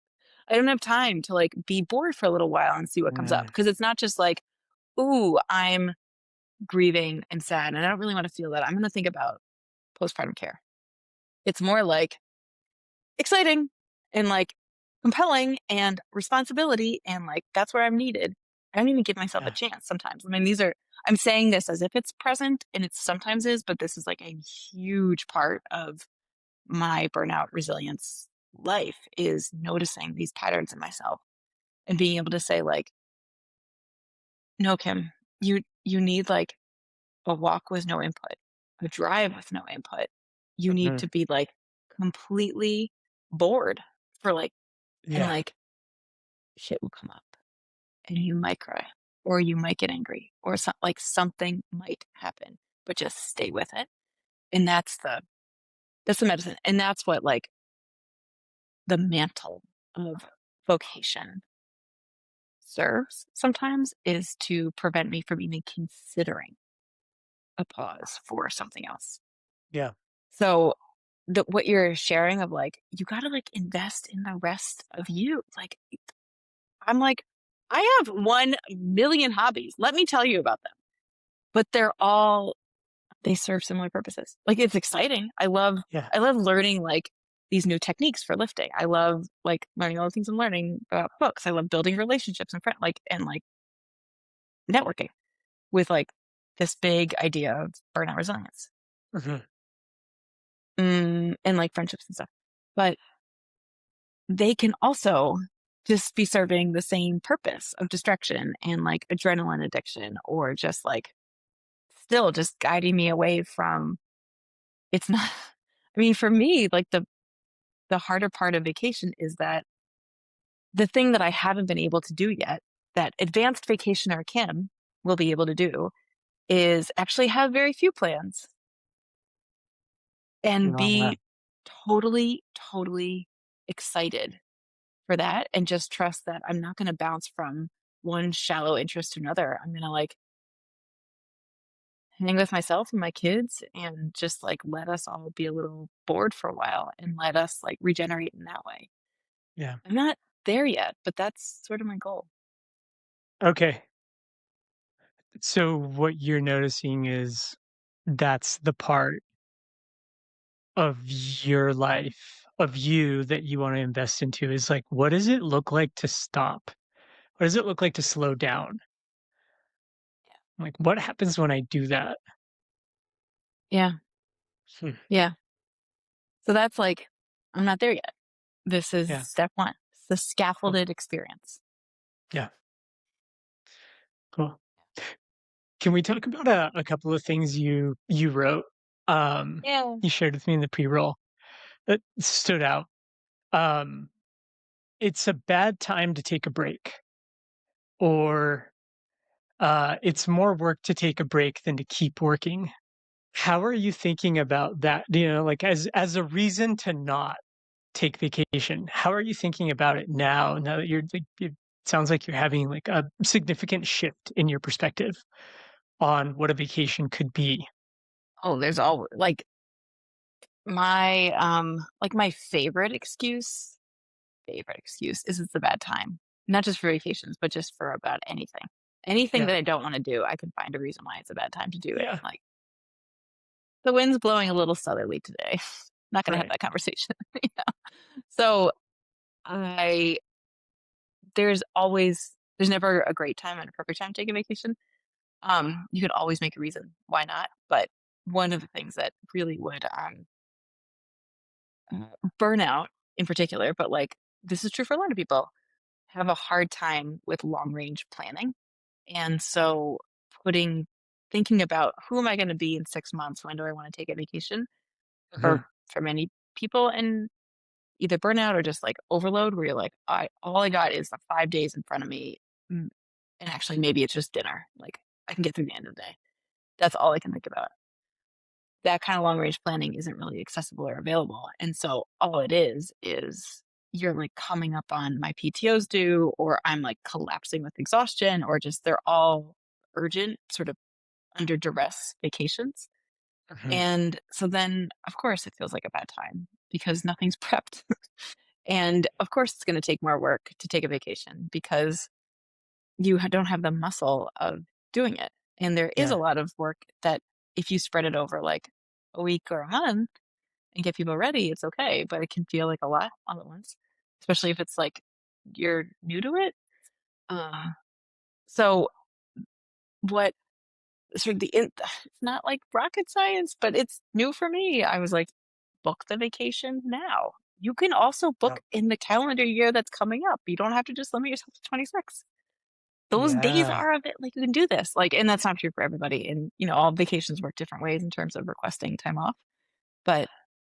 I don't have time to like be bored for a little while and see what comes up Yeah. because it's not just like, ooh, I'm grieving and sad and I don't really want to feel that. I'm going to think about postpartum care. It's more like exciting and like compelling and responsibility and like that's where I'm needed. I don't even give myself a Yeah. chance sometimes. I mean, I'm saying this as if it's present and it sometimes is, but this is like a huge part of my burnout resilience life is noticing these patterns in myself and being able to say like, no, Kim, you need like a walk with no input, a drive with no input. You need Mhm. to be like completely bored for like and Yeah. like shit will come up and you might cry or you might get angry or like something might happen, but just stay with it. And that's the medicine. And that's what like the mantle of vocation serves sometimes is to prevent me from even considering a pause for something else. Yeah. So what you're sharing of like you got to like invest in the rest of you. Like I'm like I have 1 million hobbies. Let me tell you about them. But they serve similar purposes. Like it's exciting. Yeah. I love learning like these new techniques for lifting. I love like learning all the things I'm learning about books. I love building relationships and like networking with like this big idea of burnout resilience, Mhm. and like friendships and stuff. But they can also just be serving the same purpose of distraction and like adrenaline addiction, or just like still just guiding me away from it's not. I mean, for me, like the harder part of vacation is that the thing that I haven't been able to do yet, that advanced vacationer Kim will be able to do, is actually have very few plans and Yeah. be totally, totally excited for that and just trust that I'm not going to bounce from one shallow interest to another. I'm going to like hang with myself and my kids and just like let us all be a little bored for a while and let us like regenerate in that way. Yeah. I'm not there yet, but that's sort of my goal. Okay. So what you're noticing is that's the part of your life, of you that you wanna invest into is, like, what does it look like to stop? What does it look like to slow down? Like, what happens when I do that? Yeah. Hmm, Yeah. So that's like, I'm not there yet. This is yeah, step one. It's the cool. scaffolded experience. Yeah, cool. Can we talk about a couple of things you wrote, Yeah. you shared with me in the pre-roll that stood out? Um, "It's a bad time to take a break," or, "It's more work to take a break than to keep working." How are you thinking about that? You know, like, as a reason to not take vacation, how are you thinking about it now that you're, like, it sounds like you're having, like, a significant shift in your perspective on what a vacation could be? Oh, there's all like my favorite excuse is it's a bad time. Not just for vacations, but just for about anything. Anything Yeah, that I don't want to do, I can find a reason why it's a bad time to do it. yeah, Like the wind's blowing a little southerly today. Not going to have right. that conversation. So I there's never a great time and a perfect time to take a vacation. You could always make a reason why not. But one of the things that really would burnout in particular, but like this is true for a lot of people, have a hard time with long range planning. And so putting thinking about who am I going to be in 6 months? When do I want to take a vacation? Mhm, For many people and either burnout or just like overload where you're like, I all I got is the 5 days in front of me. mm, And actually maybe it's just dinner. Like I can get through the end of the day. That's all I can think about. That kind of long range planning isn't really accessible or available. And so all it is you're like coming up on my PTO's due, or I'm like collapsing with exhaustion, or just they're all urgent, sort of under duress vacations. mhm, And so then, of course, it feels like a bad time because nothing's prepped. And of course, it's going to take more work to take a vacation because don't have the muscle of doing it. And there is a yeah, lot of work that if you spread it over like a week or a month and get people ready, it's okay. But it can feel like a lot all at once, especially if it's like you're new to it. Uh, so what sort of it's not like rocket science, but it's new for me. I was like, book the vacation now. You can also yep, book in the calendar year that's coming up. You don't have to just limit yourself to 26. Those days yeah, are of it. Like you can do this. Like, and that's not true for everybody. And all vacations work different ways in terms of requesting time off. But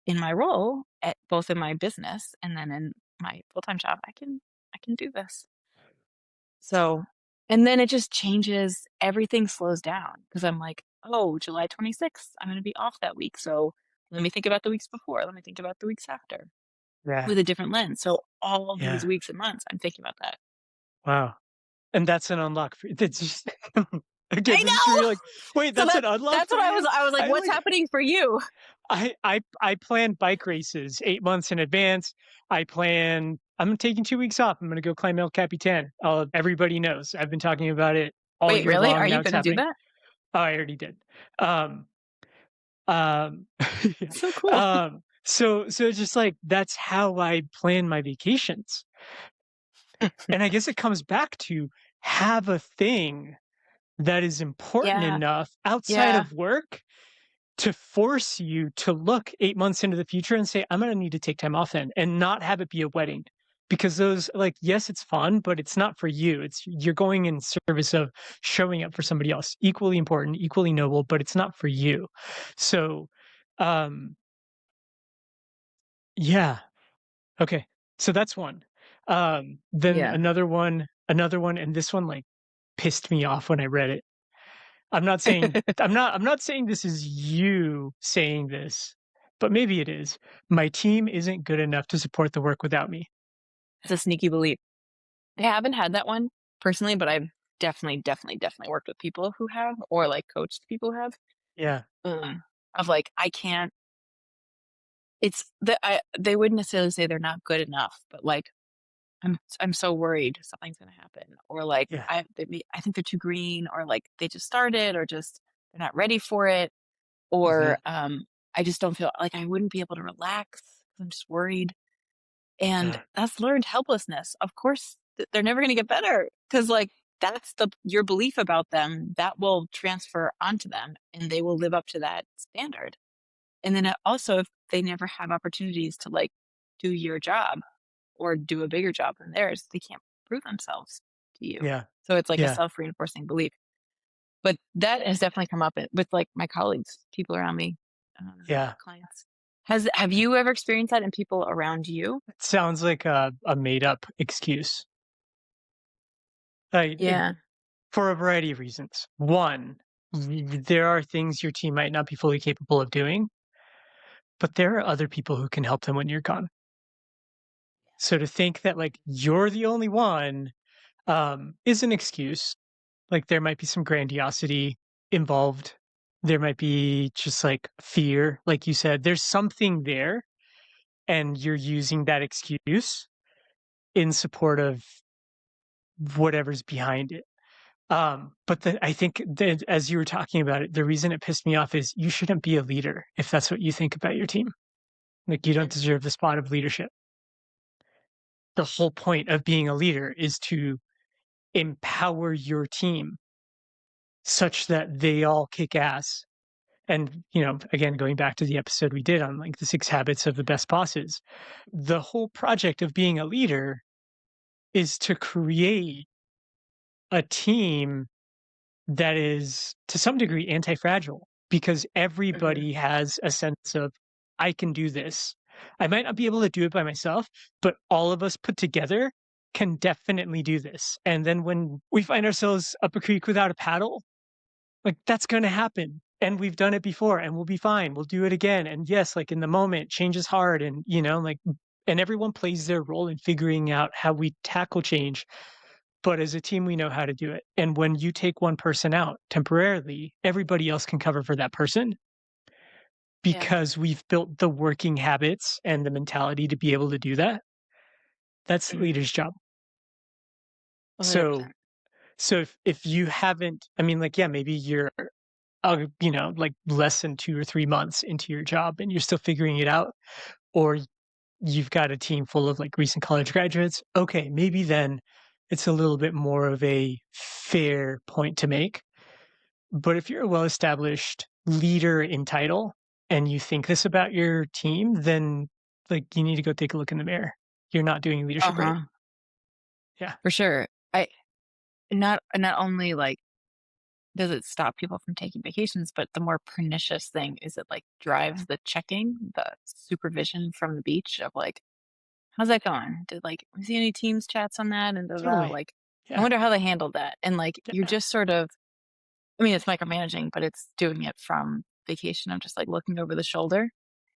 in my role, at both in my business and then in my full time job, I can do this. So, and then it just changes. Everything slows down because I'm like, oh, July 26th, I'm going to be off that week. So let me think about the weeks before. Let me think about the weeks after yeah, with a different lens. So all these yeah, weeks and months, I'm thinking about that. wow, and that's an unlock for that's just again, I this is where you're know. like, "Wait, So that's an unlock that's for what you?" I was like, I what's like happening for you? I plan bike races 8 months in advance. I'm taking 2 weeks off. I'm gonna go climb El Capitan. Everybody knows. I've been talking about it all Wait, year really? Are long, now you it's going to do happening. that? Oh, I already did. Um, um, yeah. So cool. So it's just like, that's how I plan my vacations. And I guess it comes back to have a thing that is important Yeah. enough outside Yeah. of work to force you to look 8 months into the future and say, "I'm gonna need to take time off then," and not have it be a wedding. Because those like, yes, it's fun, but it's not for you. It's you're going in service of showing up for somebody else. Equally important, equally noble, but it's not for you. So, um, yeah, okay. So that's one. Then Yeah. another one, and this one, like, pissed me off when I read it. I'm not saying this is you saying this, but maybe it is. My team isn't good enough to support the work without me. It's a sneaky belief. I haven't had that one personally, but I've definitely worked with people who have, or like coached people who have. Yeah. Um, of like, I can't. It's that they wouldn't necessarily say they're not good enough, but like I'm so worried something's gonna happen, or like Yeah. I think they're too green, or like they just started, or just they're not ready for it, or Mhm. I just don't feel like I wouldn't be able to relax. I'm just worried. And Yeah. that's learned helplessness. Of course, they're never going to get better because, like, that's your belief about them that will transfer onto them and they will live up to that standard. And then also, if they never have opportunities to like do your job or do a bigger job than theirs, they can't prove themselves to you. Yeah. So it's like a Yeah. self reinforcing belief. But that has definitely come up with like my colleagues, people around me, Yeah. clients. Have you ever experienced that in people around you? It sounds like a made up excuse. Yeah. For a variety of reasons. One, there are things your team might not be fully capable of doing, but there are other people who can help them when you're gone. So to think that like you're the only one is an excuse. Like there might be some grandiosity involved. There might be just like fear, like you said. There's something there, and you're using that excuse in support of whatever's behind it. But I think that as you were talking about it, the reason it pissed me off is you shouldn't be a leader if that's what you think about your team. Like you don't Mhm. deserve the spot of leadership. The whole point of being a leader is to empower your team such that they all kick ass. And, again, going back to the episode we did on like the 6 habits of the best bosses, the whole project of being a leader is to create a team that is to some degree anti-fragile because Mhm. everybody has a sense of I can do this. I might not be able to do it by myself, but all of us put together can definitely do this. And then when we find ourselves up a creek without a paddle, like that's going to happen. And we've done it before and we'll be fine. We'll do it again. And yes, like in the moment, change is hard. And, like, and everyone plays their role in figuring out how we tackle change, but as a team, we know how to do it. And when you take one person out temporarily, everybody else can cover for that person Yeah. because we've built the working habits and the mentality to be able to do that. That's the Mhm. leader's job. So, 100%. so if you haven't, I mean, like, yeah, maybe you're, like less than 2 or 3 months into your job and you're still figuring it out, or you've got a team full of like recent college graduates. Okay, maybe then it's a little bit more of a fair point to make. But if you're a well-established leader in title and you think this about your team, then like you need to go take a look in the mirror. You're not doing leadership right. Uh-huh. Yeah, For sure. I not only like does it stop people from taking vacations, but the more pernicious thing is it like drives the checking, the supervision from the beach of like, how's that going? Did like we see any Teams chats on that? And totally. like, I Yeah, wonder how they handled that. And like you're yeah. just sort of, I mean, it's micromanaging, but it's doing it from vacation. I'm just like looking over the shoulder,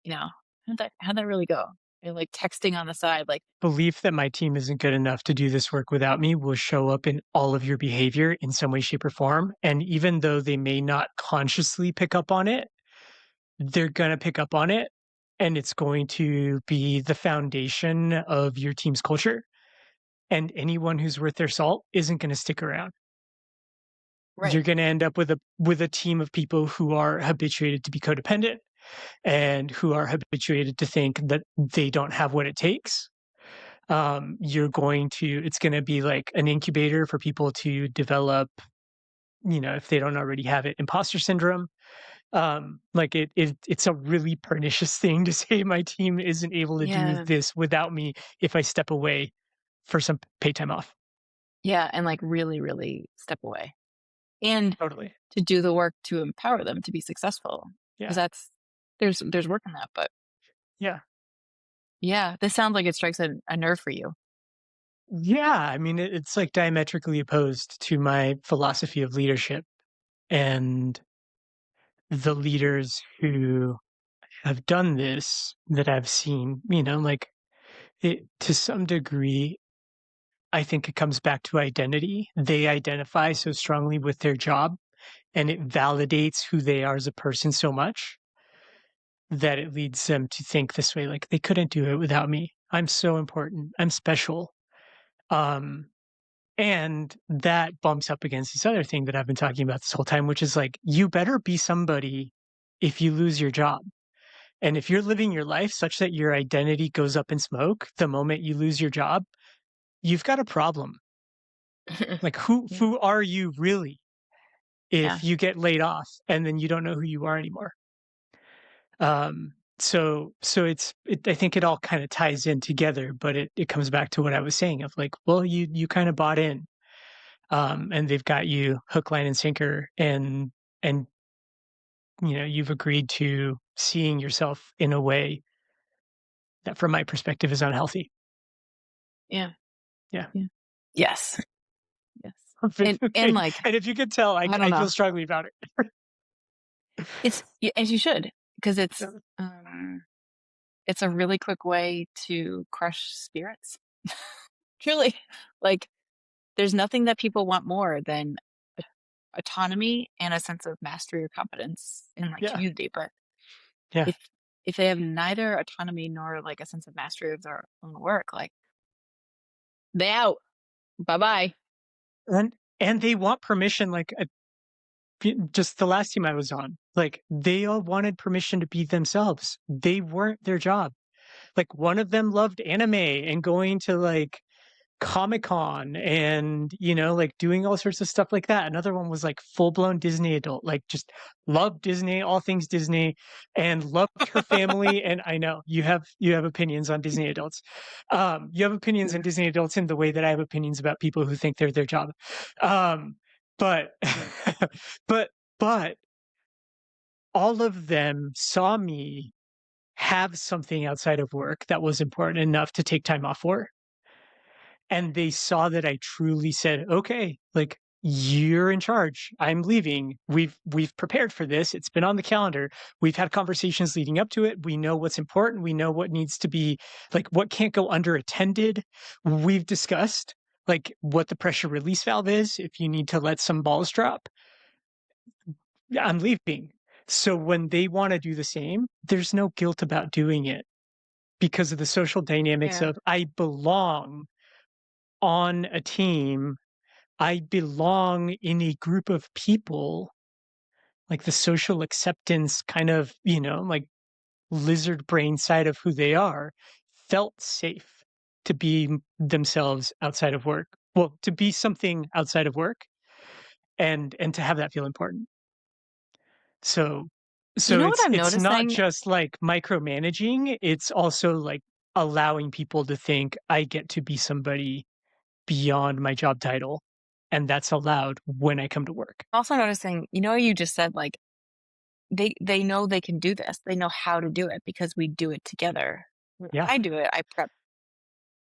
you know, how'd that really go? And like texting on the side, like, Belief that my team isn't good enough to do this work without me will show up in all of your behavior in some way, shape, or form. And even though they may not consciously pick up on it, they're going to pick up on it. And it's going to be the foundation of your team's culture. And anyone who's worth their salt isn't going to stick around. right, You're going to end up with a team of people who are habituated to be codependent and who are habituated to think that they don't have what it takes. It's going to be like an incubator for people to develop, if they don't already have it, imposter syndrome. Like it's a really pernicious thing to say my team isn't able to do yeah, this without me if I step away for some paid time off. yeah, and like really, really step away. And Totally. to do the work to empower them to be successful, because Yeah. that's there's work in that, but Yeah. yeah, this sounds like it strikes a nerve for you. Yeah. I mean, it's like diametrically opposed to my philosophy of leadership and the leaders who have done this that I've seen, like it to some degree, I think it comes back to identity. They identify so strongly with their job and it validates who they are as a person so much that it leads them to think this way like they couldn't do it without me. I'm so important. I'm special. Um and that bumps up against this other thing that I've been talking about this whole time, which is like you better be somebody if you lose your job. And if you're living your life such that your identity goes up in smoke the moment you lose your job, you've got a problem. Like Yeah. who are you really Yeah. if you get laid off and then you don't know who you are anymore? So I think it all kind of ties in together, but it comes back to what I was saying of like, well, you kind of bought in, and they've got you hook, line, and sinker, and you've agreed to seeing yourself in a way that, from my perspective, is unhealthy. Yeah. Yeah. Yeah. Yes. Yes. Perfect. And Okay. like, And if you could tell, I don't I feel know. strongly about it. As you should, because Yeah. it's a really quick way to crush spirits. Truly. Like, there's nothing that people want more than a autonomy and a sense of mastery or competence in, like, Yeah. community, but Yeah. if they have neither autonomy nor, like, a sense of mastery of their own work, like, they out. Bye-bye. And they want permission, like, just the last team I was on, like, they all wanted permission to be themselves. They weren't their job. Like, one of them loved anime and going to, like, Comic-Con and, like, doing all sorts of stuff like that. Another one was, like, full-blown Disney adult, like, just loved Disney, all things Disney, and loved her family, and I know you have opinions on Disney adults. You have opinions on Yeah. Disney adults in the way that I have opinions about people who think they're their job. Um, but but but all of them saw me have something outside of work that was important enough to take time off for, and they saw that I truly said, "Okay, like, you're in charge. I'm leaving. We've prepared for this. It's been on the calendar. We've had conversations leading up to it. We know what's important. We know what needs to be, like, what can't go underattended. We've discussed, like, what the pressure release valve is if you need to let some balls drop. Yeah, I'm leaving." So when they wanna do the same, there's no guilt about doing it because of the social dynamics Yeah. of, I belong on a team. I belong in a group of people, like the social acceptance kind of, like, lizard brain side of who they are, felt safe to be themselves outside of work. Well, to be something outside of work and to have that feel important. So You know what I'm it's not noticing? just like micromanaging, it's also like allowing people to think I get to be somebody beyond my job title, and that's allowed when I come to work. Also noticing, you just said, like, they know they can do this. They know how to do it because we do it together. When Yeah, I do it, I prep.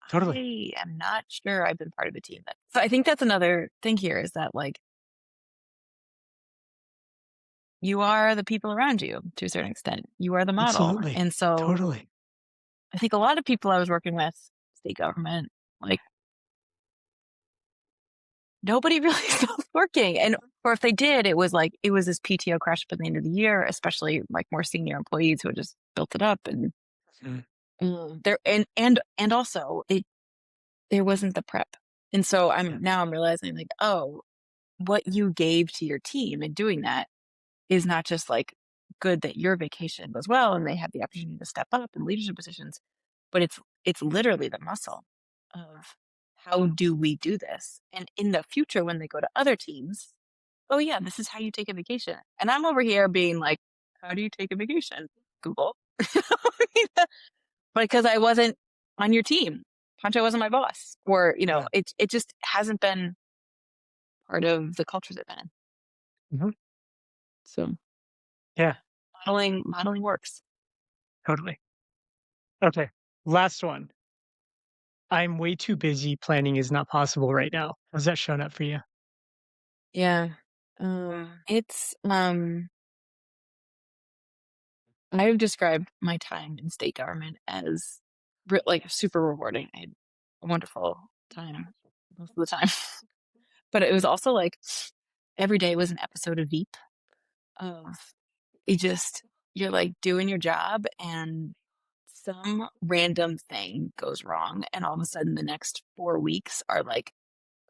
totally. I am not sure I've been part of a team that so I think that's another thing here is that, like, you are the people around you to a certain extent. You are the model. Absolutely. And so Totally. I think a lot of people I was working with, state government, like, nobody really stopped working. And or if they did, it was this PTO crash up at the end of the year, especially like more senior employees who had just built it up and Mhm. there and also there wasn't the prep. And so Yeah. I'm realizing like, oh, what you gave to your team in doing that is not just like good that your vacation goes well and they have the opportunity to step up in leadership positions, but it's literally the muscle of how do we do this? And in the future when they go to other teams, oh yeah, this is how you take a vacation. And I'm over here being like, how do you take a vacation? Google. Because I wasn't on your team. Pancho wasn't my boss. Or, Yeah. it just hasn't been part of the cultures I've been in. Mhm. So Yeah, modeling works. totally. Okay, last one. I'm way too busy, planning is not possible right now. How's that showing up for you? Yeah. It's I've described my time in state government as like super rewarding. I had a wonderful time most of the time. But it was also like every day was an episode of Veep of it just you're like doing your job and some random thing goes wrong and all of a sudden the next 4 weeks are like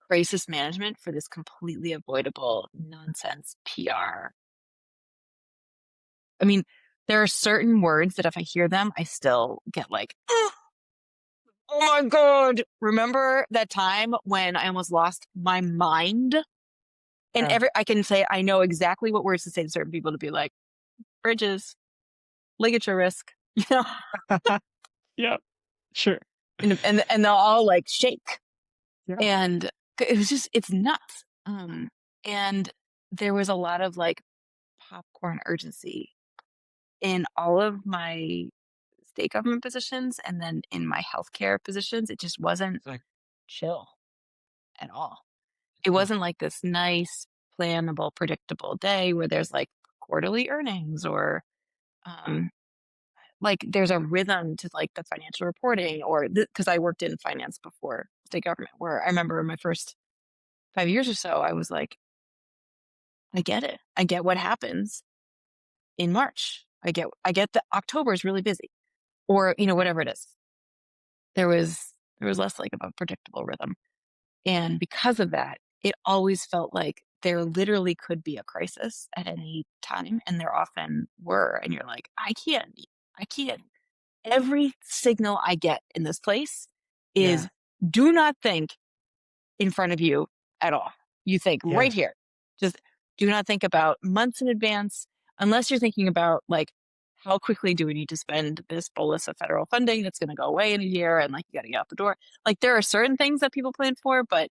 crisis management for this completely avoidable nonsense PR. I mean, There are certain words that if I hear them, I still get like, "Ugh, oh my God. Remember that time when I almost lost my mind? And Yeah. I can say, I know exactly what words to say to certain people to be like, bridges, ligature risk, you know, Yeah, sure. and they'll all like shake. Yeah. And it was just, it's nuts. And there was a lot of like popcorn urgency in all of my state government positions and then in my healthcare positions. It just wasn't It's like, chill at all. It yeah, wasn't like this nice, plannable, predictable day where there's like quarterly earnings or um, like there's a rhythm to like the financial reporting or because I worked in finance before state government, where I remember in my first 5 years or so, I was like, I get it. I get what happens in March. I get that October is really busy or, whatever it is. There was less like of a predictable rhythm. And because of that, it always felt like there literally could be a crisis at any time. And there often were. And you're like, I can't. Every signal I get in this place is yeah, do not think in front of you at all. You think right yeah, here. Just do not think about months in advance unless you're thinking about like how quickly do we need to spend this bolus of federal funding that's going to go away in a year and like you got to get out the door. Like there are certain things that people plan for, but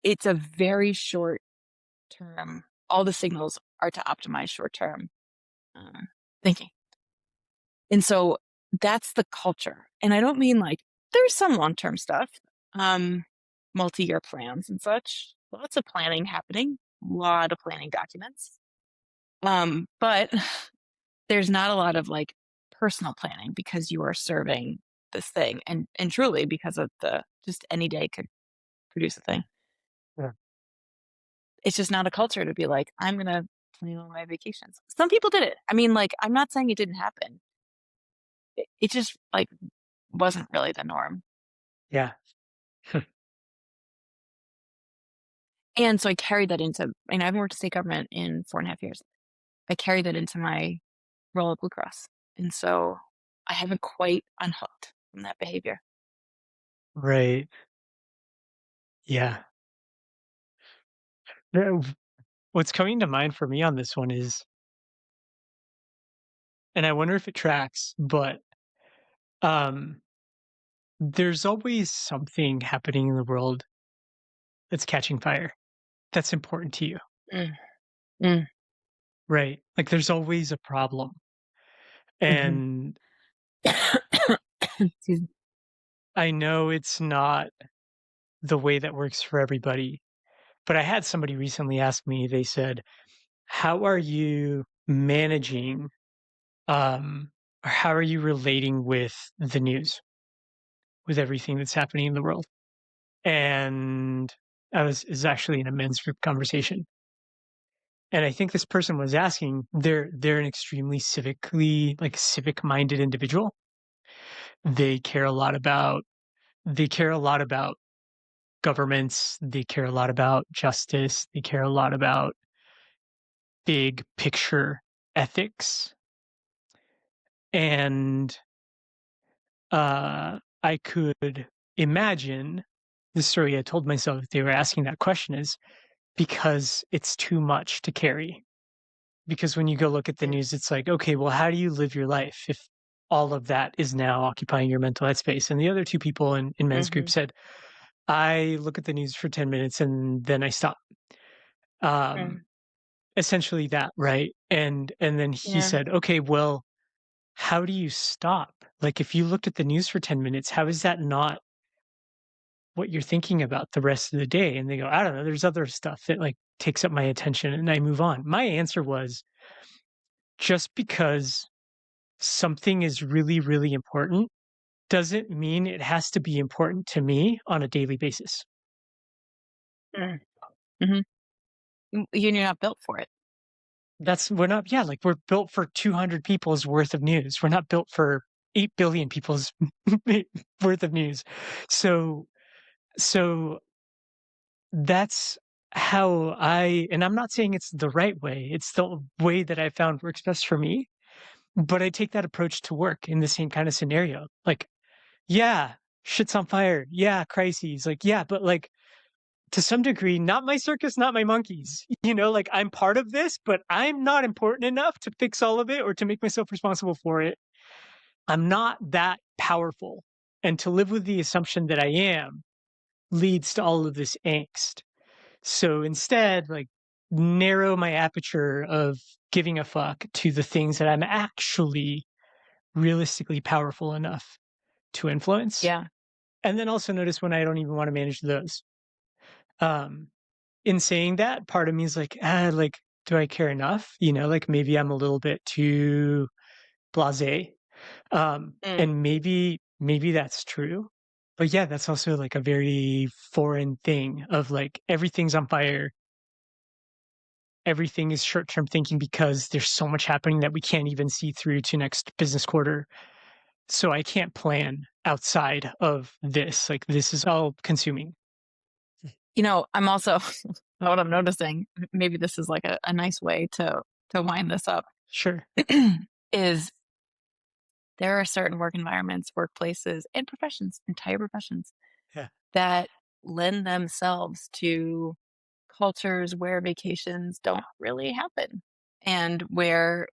it's a very short term. All the signals are to optimize short term uh, thinking. And so that's the culture. And I don't mean like there's some long term stuff, um, multi year plans and such. Lots of planning happening, a lot of planning documents. But there's not a lot of like personal planning because you are serving this thing and truly because of the just any day could produce a thing. yeah, It's just not a culture to be like, I'm gonna plan all my vacations. Some people did it. I mean, like, I'm not saying it didn't happen. It just like wasn't really the norm. yeah. And so I carried that into, I haven't worked in state government in 4.5 years. I carried that into my role at Blue Cross. And so I haven't quite unhooked from that behavior. Right. Yeah. No, what's coming to mind for me on this one is, and I wonder if it tracks, but um, there's always something happening in the world that's catching fire that's important to you, Mm, mm, right? Like there's always a problem. hmm And Excuse me. I know it's not the way that works for everybody, but I had somebody recently ask me, they said, how are you managing or how are you relating with the news, with everything that's happening in the world? And I was is actually in a men's group conversation. And I think this person was asking, they're an extremely civic minded individual. They care a lot about they care a lot about governments, they care a lot about justice, they care a lot about big picture ethics. And I could imagine the story I told myself if they were asking that question is because it's too much to carry. Because when you go look at the news, it's like, okay, well, how do you live your life if all of that is now occupying your mental headspace? And the other two people in men's group Hmm said, I look at the news for 10 minutes and then I stop. Um, mm, essentially that, right? And then he yeah. said, okay, well, how do you stop? Like if you looked at the news for 10 minutes, how is that not what you're thinking about the rest of the day? And they go, I don't know, there's other stuff that like takes up my attention and I move on. My answer was just because something is really, really important doesn't mean it has to be important to me on a daily basis. Mm, hmm You're not built for it. That's we're not yeah, like we're built for 200 people's worth of news. We're not built for 8 billion people's worth of news. So so that's how and I'm not saying it's the right way. It's the way that I found works best for me. but I take that approach to work in the same kind of scenario. Like, yeah, shit's on fire. Yeah, crises. Like, yeah, but like to some degree, not my circus, not my monkeys. Like I'm part of this, but I'm not important enough to fix all of it or to make myself responsible for it. I'm not that powerful. And to live with the assumption that I am leads to all of this angst. So instead, like, narrow my aperture of giving a fuck to the things that I'm actually realistically powerful enough to influence. Yeah. And then also notice when I don't even want to manage those. Um, in saying that, part of me is like, like, do I care enough? Like maybe I'm a little bit too blasé. Mm. And maybe that's true. But yeah, that's also like a very foreign thing of like everything's on fire. Everything is short-term thinking because there's so much happening that we can't even see through to next business quarter. So I can't plan outside of this. Like this is all consuming. I'm also what I'm noticing, maybe this is like a nice way to wind this up, Sure. is there are certain work environments, workplaces, and professions, entire professions, Yeah. that lend themselves to cultures where vacations don't really happen and where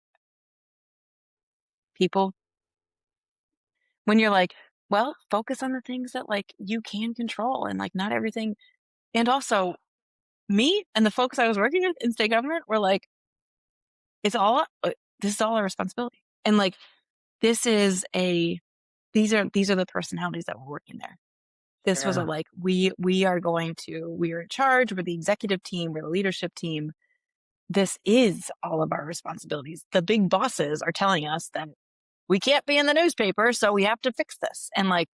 people when you're like, well, focus on the things that like you can control and like not everything. And also me and the folks I was working with in state government were like, it's all this is all our responsibility. And like this is a these are the personalities that were working there. This was a Yeah. like we are in charge, we're the executive team, we're the leadership team. This is all of our responsibilities. The big bosses are telling us that we can't be in the newspaper, so we have to fix this. And like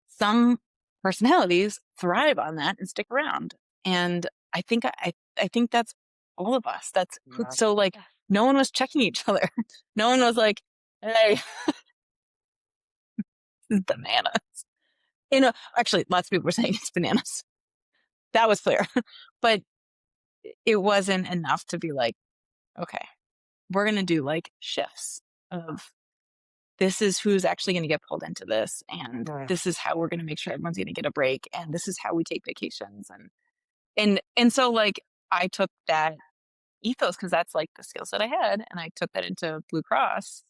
some personalities thrive on that and stick around. And I think that's all of us. Yeah. So like no one was checking each other. No one was like, hey, this is bananas. Actually lots of people were saying it's bananas. That was clear. But it wasn't enough to be like, okay, we're gonna do like shifts of this is who's actually going to get pulled into this and Yeah. this is how we're going to make sure everyone's going to get a break and this is how we take vacations and so like I took that ethos because that's like the skill set I had and I took that into Blue Cross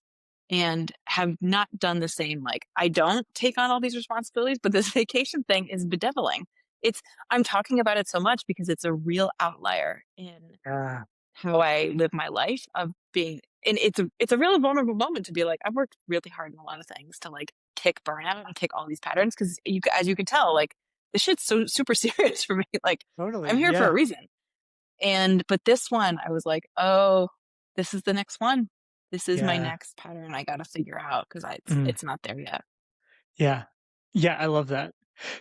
and have not done the same. Like I don't take on all these responsibilities, but this vacation thing is bedeviling. It's I'm talking about it so much because it's a real outlier in Yeah. how I live my life of being and it's a really vulnerable moment to be like, I've worked really hard in a lot of things to like kick burnout and kick all these patterns because as you can tell, like this shit's so super serious for me. Like I'm Totally. here for a Yeah. reason. But this one, I was like, oh, this is the next one. This is my Yeah. next pattern I gotta figure out because Mm. it's not there yet. Yeah. Yeah. I love that.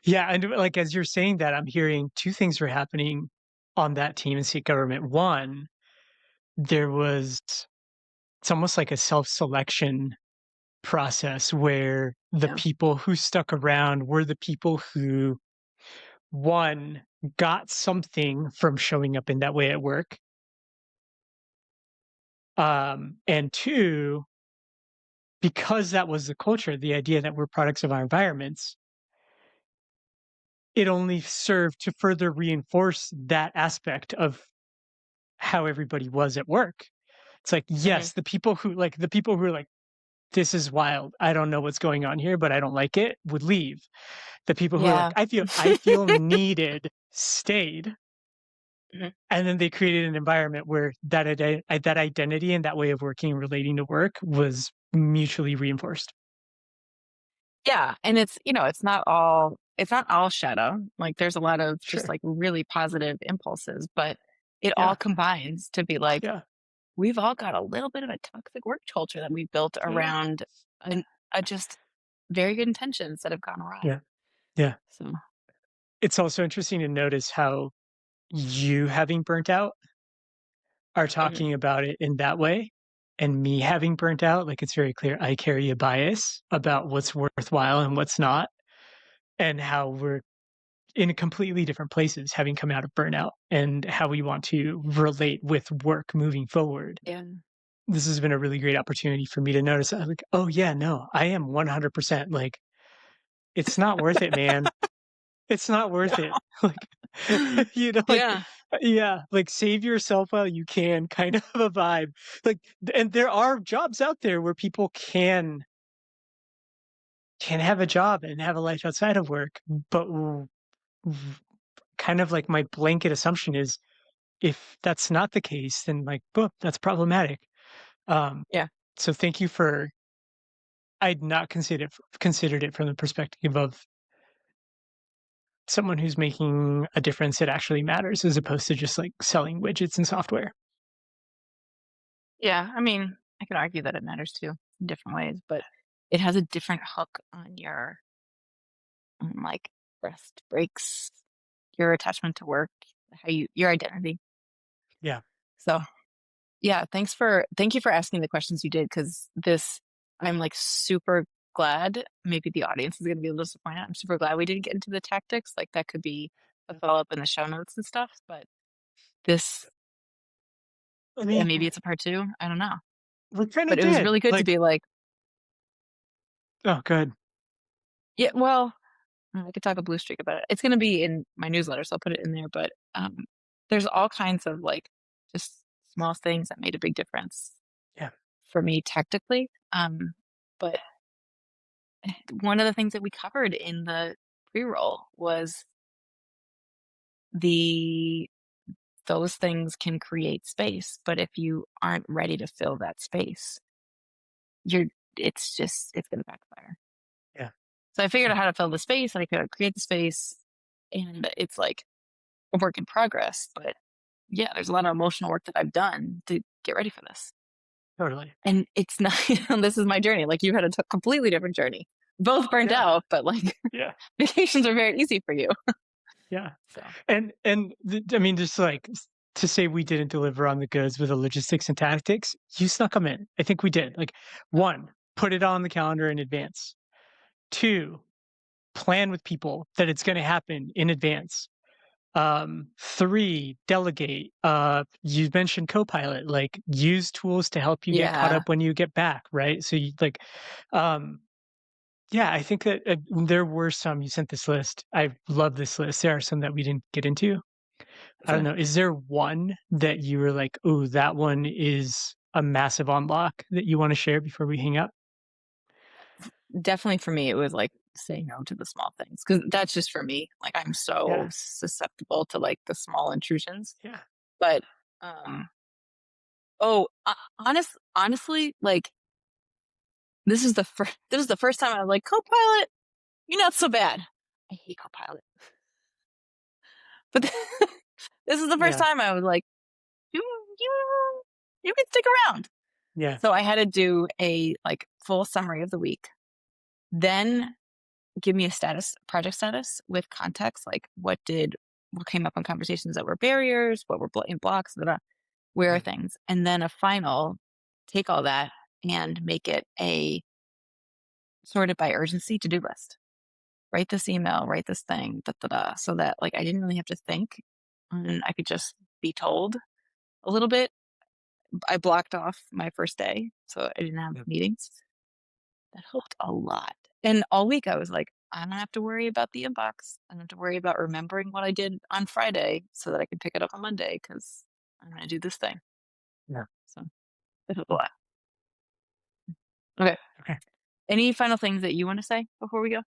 Yeah. And like as you're saying that, I'm hearing two things were happening on that team in state government. One, there was it's almost like a self-selection process where the Yeah. people who stuck around were the people who, one, got something from showing up in that way at work, and two, because that was the culture, the idea that we're products of our environments, it only served to further reinforce that aspect of how everybody was at work. It's like, Hmm. yes, the people who are like, "This is wild. I don't know what's going on here, but I don't like it," would leave. The people who are like, Yeah. "I feel needed," stayed, Mhm. and then they created an environment where that identity and that way of working and relating to work was mutually reinforced. Yeah, and it's not all shadow. Like there's a lot of just Sure. like really positive impulses, but it all Yeah. combines to be like Yeah. we've all got a little bit of a toxic work culture that we've built Yeah. around an, a just very good intentions that have gone awry. Yeah. Yeah. So, It's also interesting to notice how you having burnt out are mhm, talking about it in that way, and me having burnt out, like, it's very clear I carry a bias about what's worthwhile and what's not, and how we're in completely different places having come out of burnout and how we want to relate with work moving forward. yeah. this has been a really great opportunity for me to notice that, like, "Oh, yeah, no, I am 100%, like, it's not worth it, man. It's not worth it." Like, you know, like Yeah. yeah, like, save yourself while you can kind of a vibe. Like, and there are jobs out there where people can have a job and have a life outside of work, but w kind of like my blanket assumption is if that's not the case, then, like, boom, that's problematic. Um, Yeah. so thank you for I'd not considered it from the perspective of someone who's making a difference that actually matters as opposed to just, like, selling widgets and software. Yeah. I mean, I could argue that it matters too in different ways, but it has a different hook on your like rest breaks, your attachment to work, how your identity. Yeah, So yeah, thank you for asking the questions you did because this I'm like super glad. Maybe the audience is gonna be a little disappointed. I'm super glad we didn't get into the tactics. Like that could be a follow up in the show notes and stuff. But this I and mean, maybe it's a part two. I don't know. we kinda But it was did, really good to like be like, oh, good. yeah, well, I could talk a blue streak about it. It's gonna be in my newsletter, so I'll put it in there. But there's all kinds of like just small things that made a big difference Yeah, for me tactically. But one of the things that we covered in the pre-roll was the those things can create space, but if you aren't ready to fill that space, you're it's gonna backfire. yeah, So I figured yeah, out how to fill the space and I could create the space and it's like a work in progress. But yeah, there's a lot of emotional work that I've done to get ready for this. totally. And it's not, this is my journey. Like you had a completely different journey. Both burned Yeah, out, but like yeah, vacations are very easy for you. yeah. So I mean, just like to say we didn't deliver on the goods with the logistics and tactics, you snuck them in. I think we did. Like, one, put it on the calendar in advance. Two, plan with people that it's going to happen in advance. Three, delegate. You mentioned Copilot, like use tools to help you get caught yeah, up when you get back, right? So you like, um, yeah, I think that there were some. You sent this list. I love this list. There are some that we didn't get into. I don't so know. Is there one that you were like, "Oh, that one is a massive unlock" that you want to share before we hang up? definitely for me, it was like saying no to the small things because that's just for me. Like I'm so Yeah, susceptible to like the small intrusions. yeah, But oh, honestly, like this is the first time I was like Copilot. You're not so bad. I hate Copilot, but this is the first yeah, time I was like, you you you can stick around. yeah, So I had to do a like full summary of the week, then give me a project status with context, like what came up in conversations that were barriers, what were in blocks, where are yeah, things, and then a final take all that and make it a sorted by urgency to do list. Write this email, write this thing, da da da, so that like I didn't really have to think, and I could just be told a little bit. I blocked off my first day, so I didn't have yeah, meetings. That helped a lot. And all week I was like, I don't have to worry about the inbox. I don't have to worry about remembering what I did on Friday so that I can pick it up on Monday because I'm going to do this thing. yeah. So it helped a Cool. lot. Okay. Okay. Any final things that you want to say before we go?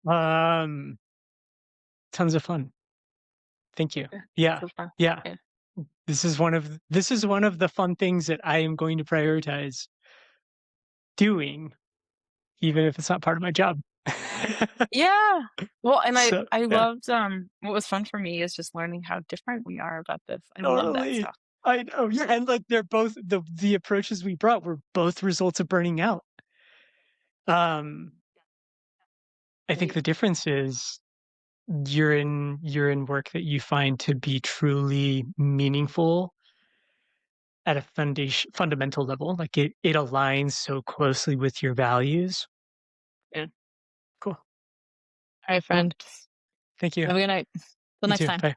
Um, Tons of fun. Thank you. Yeah. Yeah, So far. yeah. Yeah. This is one of the fun things that I am going to prioritize doing, even if it's not part of my job. Yeah. Well, and So, I yeah, loved what was fun for me is just learning how different we are about this. I love that totally. stuff. I know, yeah, and, like, they're both the approaches we brought were both results of burning out. Um, I think Right. the difference is you're in work that you find to be truly meaningful at a fundamental level, like, it aligns so closely with your values. Yeah. All All right, Well, friend. thank you. Have a good night. Till You next too. time. Bye.